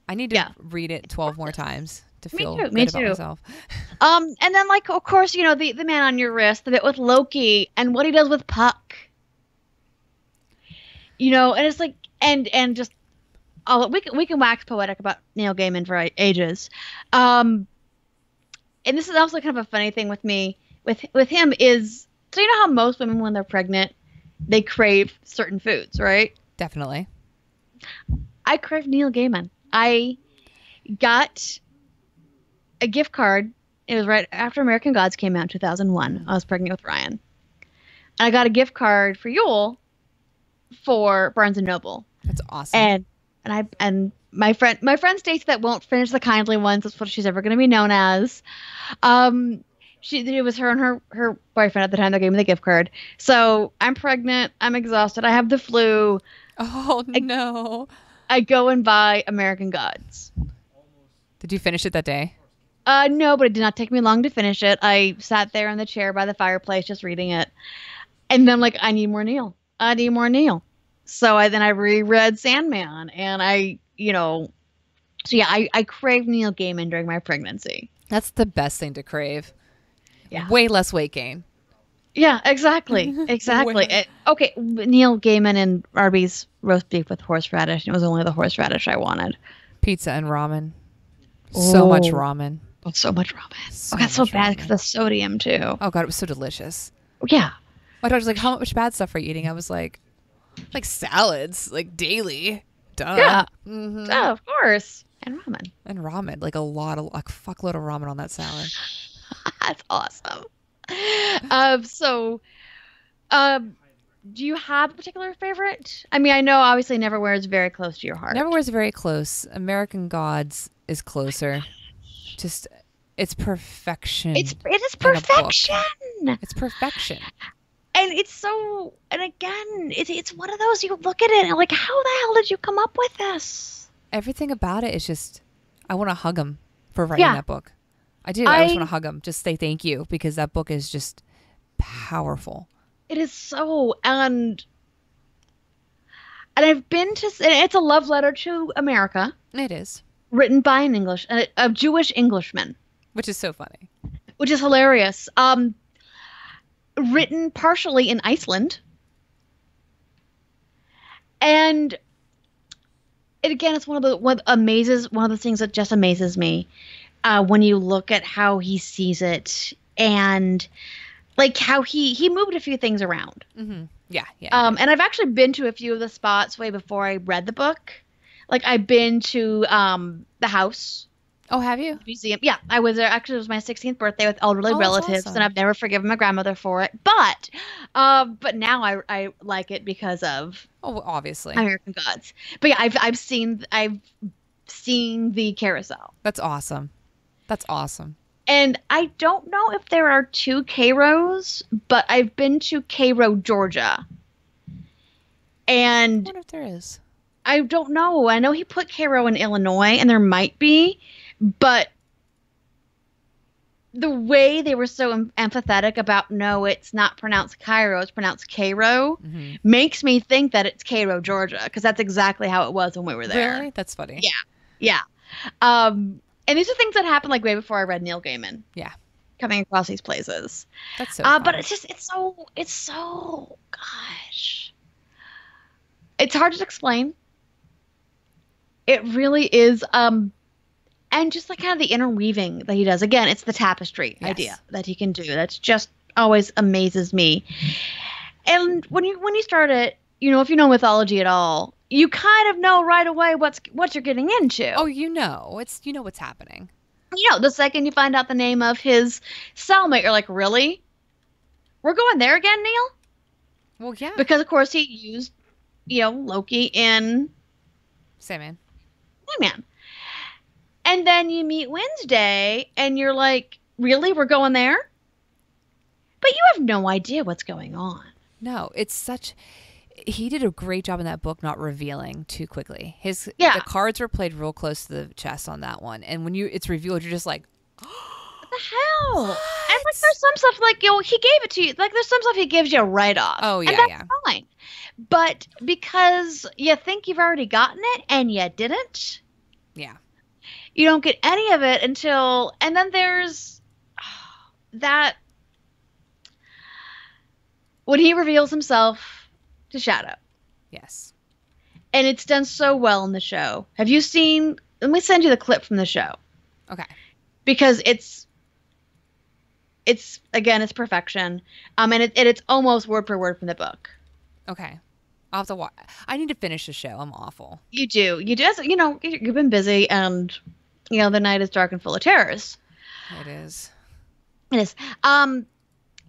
I need to read it 12 more times to feel good about myself. And then, like, of course, the man on your wrist, the bit with Loki, and what he does with Puck. And it's like, and just, we can wax poetic about Neil Gaiman for ages. And this is also kind of a funny thing with me, with him is, so how most women, when they're pregnant, they crave certain foods, right? Definitely. I crave Neil Gaiman. I got a gift card. It was right after American Gods came out in 2001. I was pregnant with Ryan. And I got a gift card for Yule for Barnes & Noble. That's awesome. And my friend Stacey, that won't finish the kindly ones, that's what she's ever going to be known as. It was her and her boyfriend at the time that gave me the gift card. So I'm pregnant. I'm exhausted. I have the flu. Oh, no. I go and buy American Gods. Did you finish it that day? No, but it did not take me long to finish it. I sat there in the chair by the fireplace just reading it. And then, like, I need more Neil. So I reread Sandman. And I craved Neil Gaiman during my pregnancy. That's the best thing to crave. Yeah. Way less weight gain. Yeah, exactly. Exactly. Okay, Neil Gaiman and Arby's roast beef with horseradish. It was only the horseradish I wanted. Pizza and ramen. So much ramen. Oh, so much ramen. That's so bad because of sodium, too. Oh, God, it was so delicious. Yeah. My daughter's like, how much bad stuff are you eating? I was like salads, like daily. Duh. Yeah. Mm-hmm. Oh, of course. And ramen. Like a fuckload of ramen on that salad. That's awesome. Do you have a particular favorite? I mean, I know obviously Neverwhere is very close to your heart. Neverwhere is very close. American Gods is closer. Just, it's perfection. It is perfection. It's perfection. And again, it's one of those, you look at it and like, how the hell did you come up with this? Everything about it is just, I want to hug him for writing that book. I do. I just want to hug him. Just say thank you, because that book is just powerful. It is so, and I've been to, it's a love letter to America. It is. Written by a Jewish Englishman. Which is so funny. Which is hilarious. Written partially in Iceland. And again, it's one of the things that just amazes me when you look at how he sees it and like how he moved a few things around. Mm-hmm. Yeah. And I've actually been to a few of the spots way before I read the book. Like I've been to the house. Oh, have you? Museum. Yeah, I was there. Actually, it was my 16th birthday with elderly relatives, awesome. And I've never forgiven my grandmother for it. But now I like it because of obviously American Gods. But yeah, I've seen the carousel. That's awesome. And I don't know if there are two Cairos, but I've been to Cairo, Georgia. And I wonder if there is. I don't know. I know he put Cairo in Illinois, and there might be, but the way they were so empathetic about no, it's not pronounced Cairo, it's pronounced Cairo, makes me think that it's Cairo, Georgia, because that's exactly how it was when we were there. Really? That's funny. Yeah, yeah. And these are things that happened like way before I read Neil Gaiman. Yeah. Coming across these places. That's so fun. But it's so, gosh. It's hard to explain. It really is, and just like kind of the interweaving that he does. Again, it's the tapestry idea that he can do. That's just always amazes me. And when you start it, if you know mythology at all, you kind of know right away what you're getting into. Oh, what's happening. The second you find out the name of his cellmate, you're like, really? We're going there again, Neil? Well, yeah. Because of course he used, Loki in Sandman. And then you meet Wednesday, and you're like, really? We're going there? But you have no idea what's going on. No, he did a great job in that book not revealing too quickly. The cards were played real close to the chest on that one. And when it's revealed, you're just like, what the hell? What? And like there's some stuff like, he gave it to you. Like there's some stuff he gives you right off. Oh, yeah, and that's fine. But because you think you've already gotten it and you didn't. Yeah. You don't get any of it until, and then there's that when he reveals himself to Shadow. Yes. And it's done so well in the show. Have you seen, let me send you the clip from the show. Okay. Because it's perfection. And it's almost word for word from the book. Okay. I'll have to watch. I need to finish the show. I'm awful. You do. You've been busy and, the night is dark and full of terrors. It is.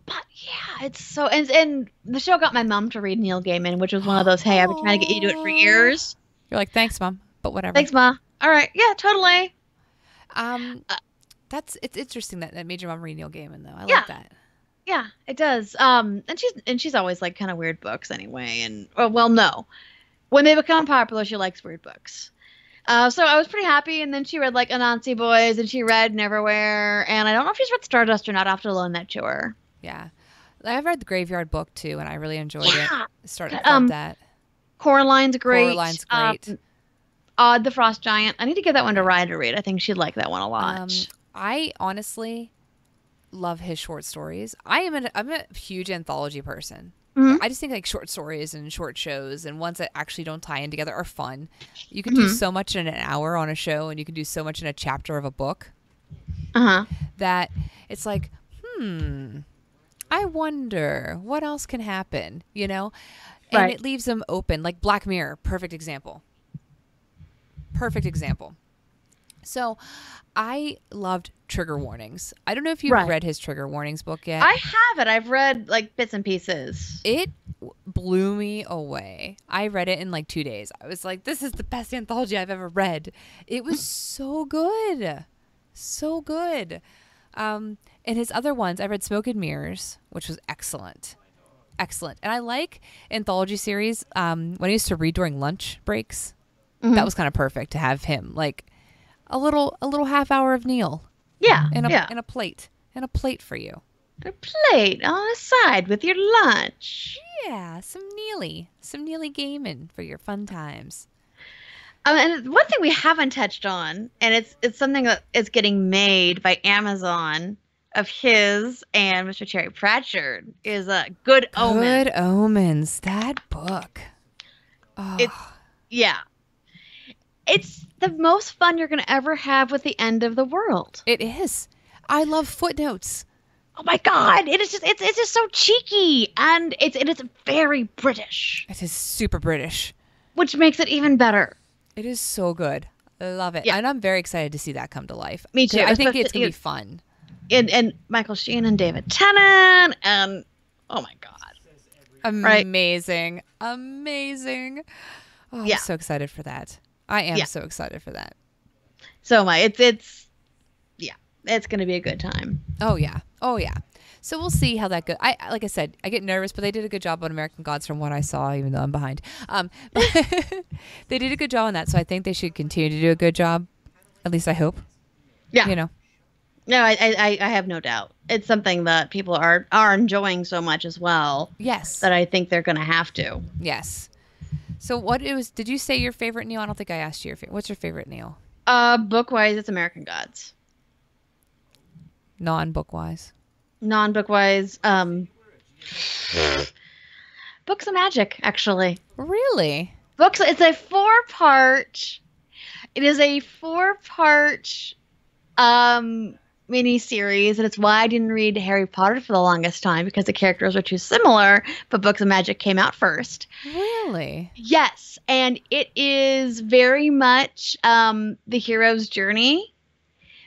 But yeah, it's so, and the show got my mom to read Neil Gaiman, which was one of those, hey, I've been trying to get you to do it for years. You're like, thanks, Mom, but whatever. Thanks, Ma. All right. Yeah, totally. It's interesting that made your mom read Neil Gaiman, though. I like that. Yeah, it does. And she's always like kind of weird books anyway. And no, when they become popular, she likes weird books. So I was pretty happy. And then she read like Anansi Boys, and she read Neverwhere. And I don't know if she's read Stardust or not. I have to loan that to her. Yeah, I've read the Graveyard Book too, and I really enjoyed it. Started from that. Coraline's great. Coraline's great. Odd the Frost Giant. I need to give that one to Ryan to read. I think she'd like that one a lot. I honestly love his short stories. I'm a huge anthology person. Mm-hmm. I just think like short stories and short shows and ones that actually don't tie in together are fun. You can do so much in an hour on a show, and you can do so much in a chapter of a book. That it's like, I wonder what else can happen, And it leaves them open. Like Black Mirror, perfect example. So I loved Trigger Warnings. I don't know if you've read his Trigger Warnings book yet. I haven't. I've read like bits and pieces. It blew me away. I read it in like 2 days. I was like, this is the best anthology I've ever read. It was so good. So good. And his other ones, I read Smoke and Mirrors, which was excellent. Excellent. And I like anthology series. When I used to read during lunch breaks, that was kind of perfect to have him like a little half hour of Neil. Yeah. And a plate. And a plate for you. A plate on the side with your lunch. Yeah. Some Neely Gaiman for your fun times. And one thing we haven't touched on, and it's something that is getting made by Amazon of his and Mr. Terry Pratchett, is Good Omens. Good Omens. That book. Oh. It's the most fun you're going to ever have with the end of the world. It is. I love footnotes. Oh my God! It's just so cheeky, and it's very British. It is super British, which makes it even better. It is so good. I love it, and I'm very excited to see that come to life. Me too. I think it's gonna be fun. And Michael Sheen and David Tennant, and oh my God, amazing, amazing. Oh, I'm so excited for that. I am so excited for that. So am I. It's going to be a good time. Oh yeah. So we'll see how that goes. Like I said, I get nervous, but they did a good job on American Gods from what I saw, even though I'm behind. They did a good job on that, so I think they should continue to do a good job. At least I hope. Yeah. No, I have no doubt. It's something that people are enjoying so much as well. Yes. That I think they're going to have to. Yes. So did you say your favorite Neil? I don't think I asked you your favorite. What's your favorite Neil? Book-wise, it's American Gods. Non-book-wise. Non-book-wise, Books of Magic, actually. Really? It is a four-part mini-series, and it's why I didn't read Harry Potter for the longest time, because the characters are too similar, but Books of Magic came out first. Really? Yes, and it is very much the hero's journey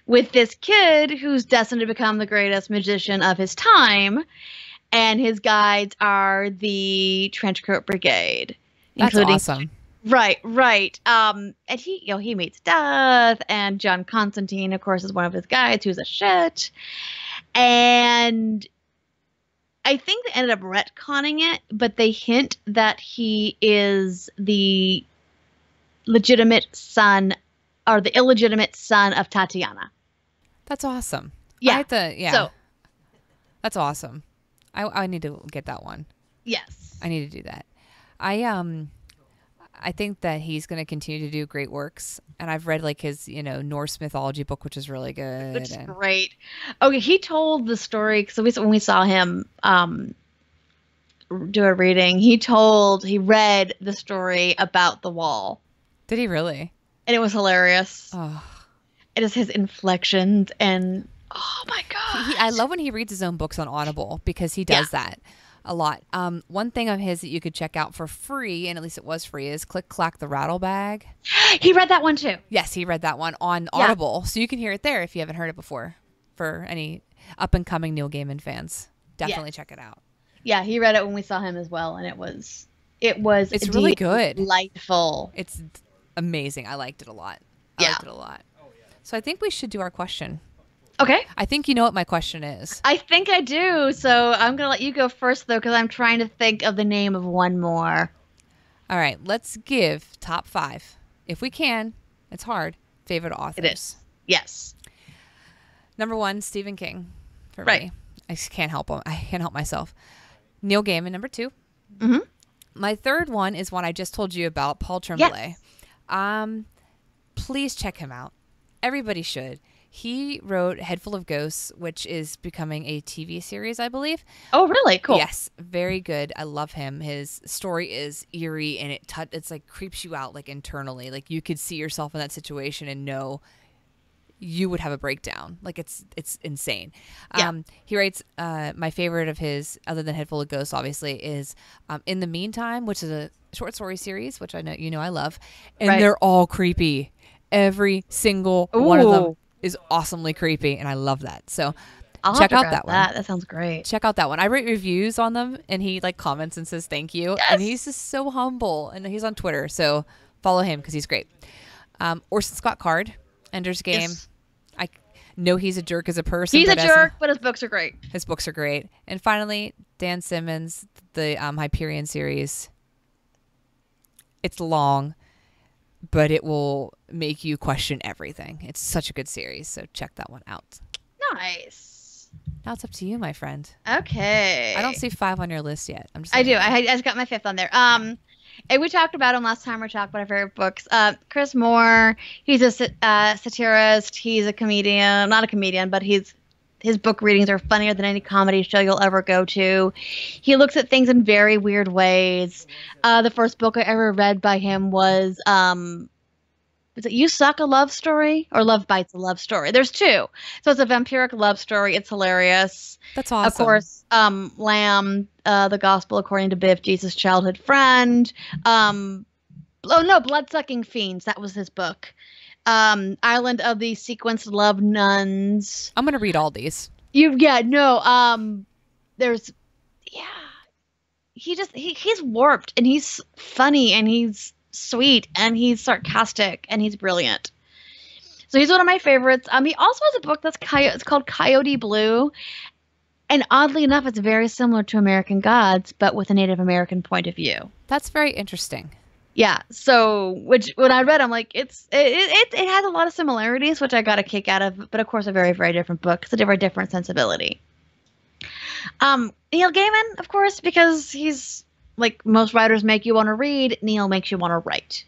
with this kid who's destined to become the greatest magician of his time, and his guides are the Trenchcoat Brigade. That's awesome. Right. And he meets Death, and John Constantine, of course, is one of his guides who's a shit. And I think they ended up retconning it, but they hint that he is the legitimate son, or the illegitimate son of Tatiana. That's awesome. Yeah. So, that's awesome. I need to get that one. Yes. I need to do that. I think that he's going to continue to do great works, and I've read like his, Norse mythology book, which is really good. Which is great. Okay, he told the story. So when we saw him do a reading, he read the story about the wall. Did he really? And it was hilarious. Oh. It is his inflections and oh my god! I love when he reads his own books on Audible, because he does that a lot. One thing of his that you could check out for free, and at least it was free, is Click Clack the Rattle Bag. He read that one too. Yes, he read that one on Audible, so you can hear it there if you haven't heard it before. For any up and coming Neil Gaiman fans, definitely check it out. Yeah, he read it when we saw him as well, and it's really good, delightful. It's amazing. I liked it a lot. I liked it a lot. So I think we should do our question. Okay. I think you know what my question is. I think I do. So I'm going to let you go first, though, because I'm trying to think of the name of one more. All right. Let's give top 5. If we can. It's hard. Favorite authors. It is. Yes. Number 1, Stephen King. For me. I just can't help him. I can't help myself. Neil Gaiman, number 2. Mm-hmm. My third one is one I just told you about, Paul Tremblay. Yes. Please check him out. Everybody should. He wrote Head Full of Ghosts, which is becoming a TV series, I believe. Oh, really? Cool. Yes, very good. I love him. His story is eerie, and it's like creeps you out like internally. Like you could see yourself in that situation and know you would have a breakdown. Like it's insane. Yeah. He writes my favorite of his, other than Head Full of Ghosts, obviously, is In the Meantime, which is a short story series, which I know I love, and they're all creepy. Every single one of them is awesomely creepy, and I love that. So check out that one. That sounds great. Check out that one. I write reviews on them, and he like comments and says thank you. Yes. And he's just so humble, and he's on Twitter, so follow him because he's great. Orson Scott Card, Ender's Game. Yes. I know he's a jerk as a person. He's a jerk, but his books are great. His books are great. And finally, Dan Simmons, the Hyperion series. It's long, but it will make you question everything. It's such a good series, so check that one out. Nice. Now it's up to you, my friend. Okay. I don't see 5 on your list yet. I do. I just got my 5th on there. And we talked about him last time. We talked about our favorite books. Chris Moore, he's a satirist. He's a comedian. Not a comedian, but his book readings are funnier than any comedy show you'll ever go to. He looks at things in very weird ways. The first book I ever read by him was it You Suck, a Love Story, or Love Bites, a Love Story? There's 2. So it's a vampiric love story. It's hilarious. That's awesome. Of course, Lamb, The Gospel According to Biff, Jesus' Childhood Friend. Blood-Sucking Fiends. That was his book. Island of the Sequenced Love Nuns. I'm going to read all these. He's warped, and he's funny, and he's sweet, and he's sarcastic, and he's brilliant. So he's one of my favorites. He also has a book it's called Coyote Blue, and oddly enough, it's very similar to American Gods, but with a Native American point of view. That's very interesting. Yeah. So, which when I read, I'm like, it has a lot of similarities, which I got a kick out of, but of course, a very, very different book. It's a very different sensibility. Neil Gaiman, of course, because he's like most writers make you want to read. Neil makes you want to write,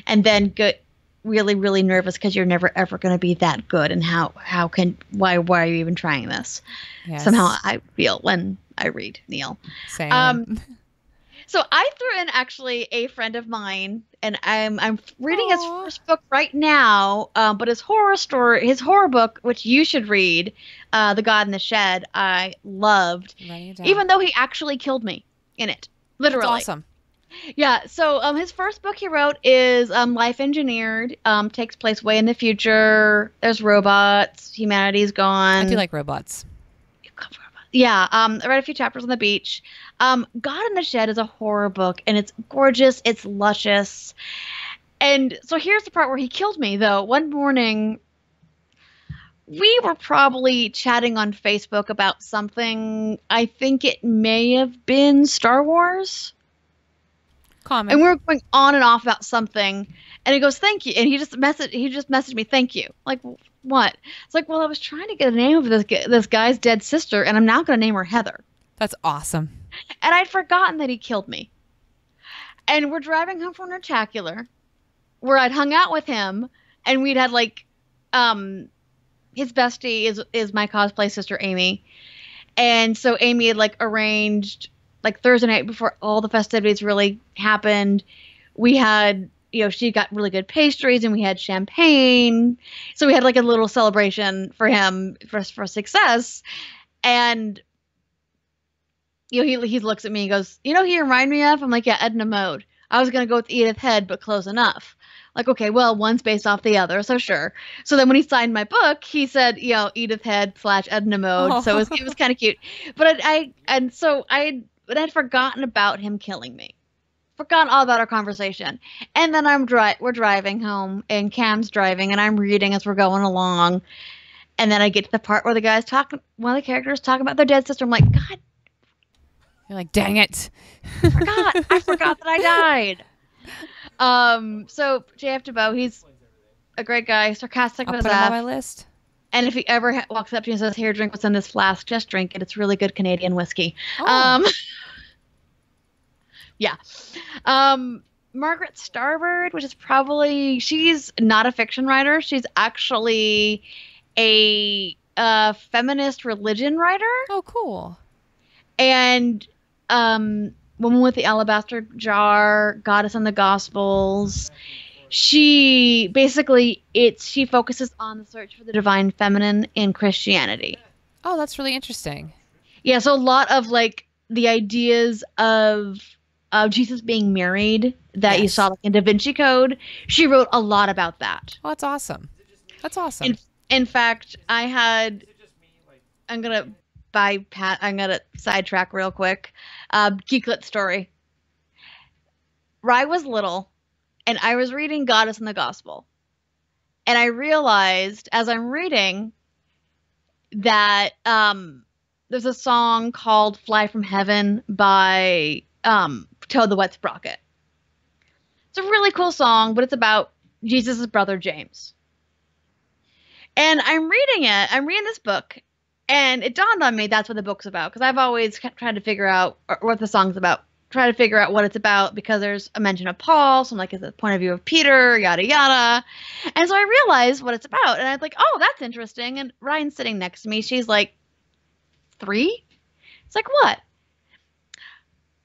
and then get really, really nervous because you're never ever going to be that good. And why are you even trying this? Yes. Somehow I feel when I read Neil. Same. So I threw in actually a friend of mine, and I'm reading his first book right now. But his horror book, which you should read, The God in the Shed, I loved, even though he actually killed me in it, literally. That's awesome. Yeah. So his first book he wrote is Life Engineered. Takes place way in the future. There's robots. Humanity's gone. I do like robots. Yeah, I read a few chapters on the beach. God in the Shed is a horror book, and it's gorgeous. It's luscious. And so here's the part where he killed me, though. One morning, we were probably chatting on Facebook about something. I think it may have been Star Wars. Common. And we were going on and off about something, and he goes, "Thank you," and he just messaged me, "Thank you." Like, what? It's like, well, I was trying to get a name of this guy's dead sister, and I'm now going to name her Heather. That's awesome. And I'd forgotten that he killed me. And we're driving home from Nerdtacular, where I'd hung out with him, and we'd had like, his bestie is my cosplay sister Amy, and so Amy had like arranged like Thursday night before all the festivities really happened. We had, she got really good pastries and we had champagne. So we had like a little celebration for him for success. And, he looks at me and goes, who you remind me of? I'm like, yeah, Edna Mode. I was going to go with Edith Head, but close enough. Like, okay, well, one's based off the other, so sure. So then when he signed my book, he said, Edith Head / Edna Mode. Oh. So it was kind of cute. But I'd forgotten about him killing me. Forgotten all about our conversation. And then we're driving home, and Cam's driving, and I'm reading as we're going along. And then I get to the part where one of the characters talking about their dead sister. I'm like, God. You're like, dang it. I forgot that I died. So JF DeBow, he's a great guy, sarcastic I'll with put him on my list. And if he ever walks up to you and says, "Here, drink what's in this flask," just drink it. It's really good Canadian whiskey. Oh. Yeah. Margaret Starbird, which is she's not a fiction writer. She's actually a feminist religion writer. Oh, cool. And Woman with the Alabaster Jar, Goddess in the Gospels. She focuses on the search for the divine feminine in Christianity. Oh, that's really interesting. Yeah, so a lot of like the ideas of Jesus being married that you saw like in Da Vinci Code, she wrote a lot about that. Oh, that's awesome. That's awesome. In fact, I'm gonna sidetrack real quick. Geeklet story. I was little, and I was reading Goddess in the Gospel. And I realized as I'm reading that there's a song called Fly from Heaven by Toad the Wet Sprocket. It's a really cool song, but it's about Jesus' brother James. And I'm reading this book, and it dawned on me that's what the book's about, because I've always tried to figure out what the song's about. Try to figure out what it's about, because there's a mention of Paul, so I'm like, is it the point of view of Peter, yada yada. And so I realized what it's about, and I was like, oh, that's interesting. And Ryan's sitting next to me. She's like, 3? It's like, what?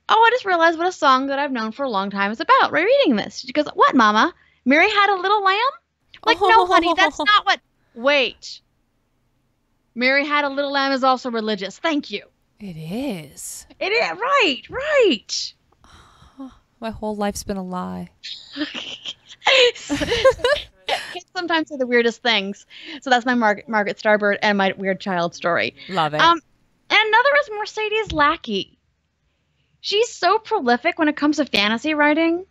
Oh, I just realized what a song that I've known for a long time is about. Right, reading this. She goes, what, Mama? Mary had a little lamb? Like, no, honey, that's not what. Wait. Mary had a little lamb is also religious. Thank you. It is. It is. Right. My whole life's been a lie. Kids sometimes say the weirdest things. So that's my Margaret Starbird and my weird child story. Love it. And another is Mercedes Lackey. She's so prolific when it comes to fantasy writing.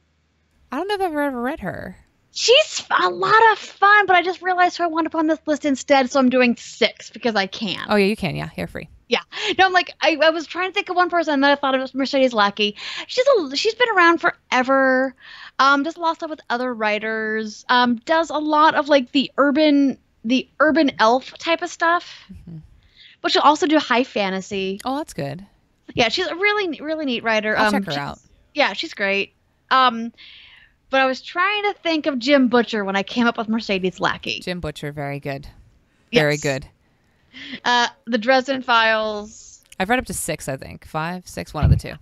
I don't know if I've ever read her. She's a lot of fun, but I just realized who I want to put on this list instead, so I'm doing 6 because I can. Oh, yeah, you can. Yeah, you're free. Yeah. No, I'm like, I was trying to think of one person, and then I thought it was Mercedes Lackey. She's been around forever. Does a lot of stuff with other writers. Does a lot of like the urban elf type of stuff. Mhm. But she'll also do high fantasy. Oh, that's good. Yeah, she's a really, really neat writer. I'll check her out. Yeah, she's great. But I was trying to think of Jim Butcher when I came up with Mercedes Lackey. Jim Butcher, very good. Very Yes. good. The Dresden Files. I've read up to 6, I think. 5, 6, one of the two.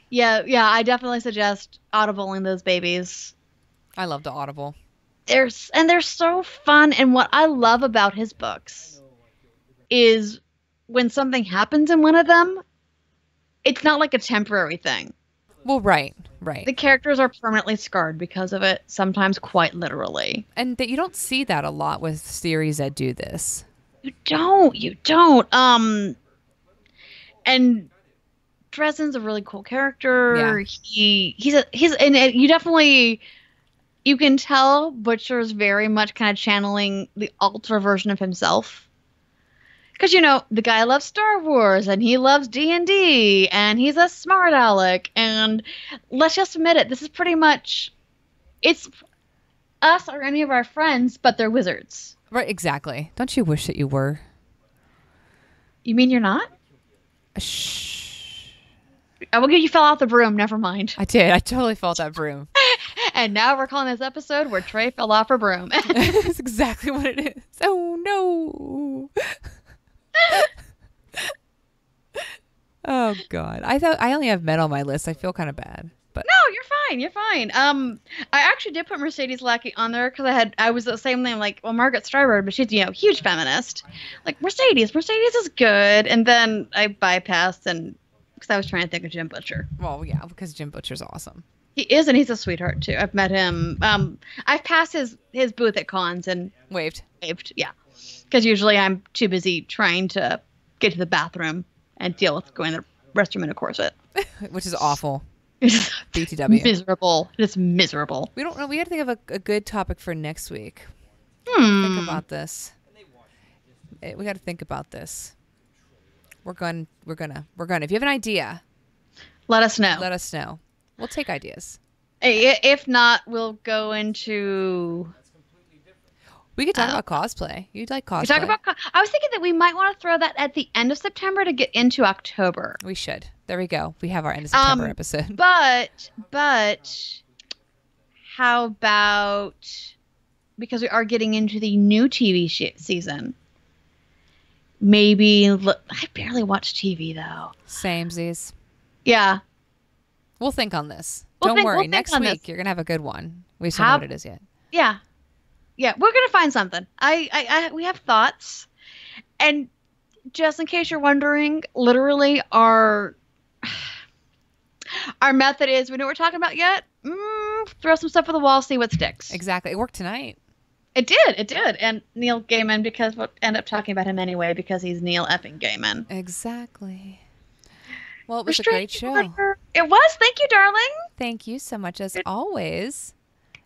Yeah, I definitely suggest audibling those babies. I love the Audible. They're so fun, and what I love about his books is when something happens in one of them, it's not like a temporary thing. Well, right. The characters are permanently scarred because of it, sometimes quite literally. And that you don't see that a lot with series that do this. You don't. And Dresden's a really cool character. Yeah. You can tell Butcher's very much kind of channeling the ultra version of himself. Because, the guy loves Star Wars, and he loves D&D, and he's a smart aleck, and let's just admit it, this is pretty much, it's us or any of our friends, but they're wizards. Right, exactly. Don't you wish that you were? You mean you're not? Shh. Oh, you fell off the broom, never mind. I did. I totally felt that broom. And now we're calling this episode where Trey fell off her broom. That's exactly what it is. Oh, no. Oh God! I thought I only have Men on my list. I feel kind of bad, but no, you're fine. I actually did put Mercedes Lackey on there because I was the same thing. Like, well, Margaret Stryber, but she's huge feminist. Like Mercedes is good, and then I bypassed because I was trying to think of Jim Butcher. Well, yeah, because Jim Butcher's awesome. He is, and he's a sweetheart too. I've met him. I've passed his booth at cons and waved. Yeah, because usually I'm too busy trying to get to the bathroom and deal with going to the restroom in a corset. Which is awful. It's BTW. Miserable. It's miserable. We don't know. We got to think of a good topic for next week. Think about this. We got to think about this. We're gonna. If you have an idea, let us know. We'll take ideas. If not, we'll go into. We could talk about cosplay. You'd like cosplay. I was thinking that we might want to throw that at the end of September to get into October. We should. There we go. We have our end of September episode. But how about, because we are getting into the new TV season, maybe I barely watch TV though. Samesies. Yeah. We'll think on this. Don't worry. Next week you're gonna have a good one. We just don't know what it is yet. Yeah. Yeah, we're gonna find something. We have thoughts, and just in case you're wondering, literally our method is, we know what we're talking about yet. Throw some stuff at the wall, see what sticks. Exactly. It worked tonight. It did, and Neil Gaiman, because we'll end up talking about him anyway because he's Neil effing Gaiman. Exactly. Well, it was a great show. It was. Thank you, darling. Thank you so much, as always.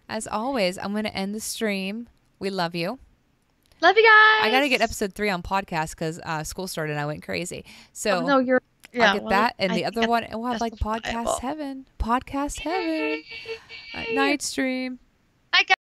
As always, I'm going to end the stream. We love you. Love you guys. I got to get episode 3 on podcast because school started and I went crazy. So no, I'll get that. And the other one, we'll have like podcast heaven. Podcast heaven. Night stream.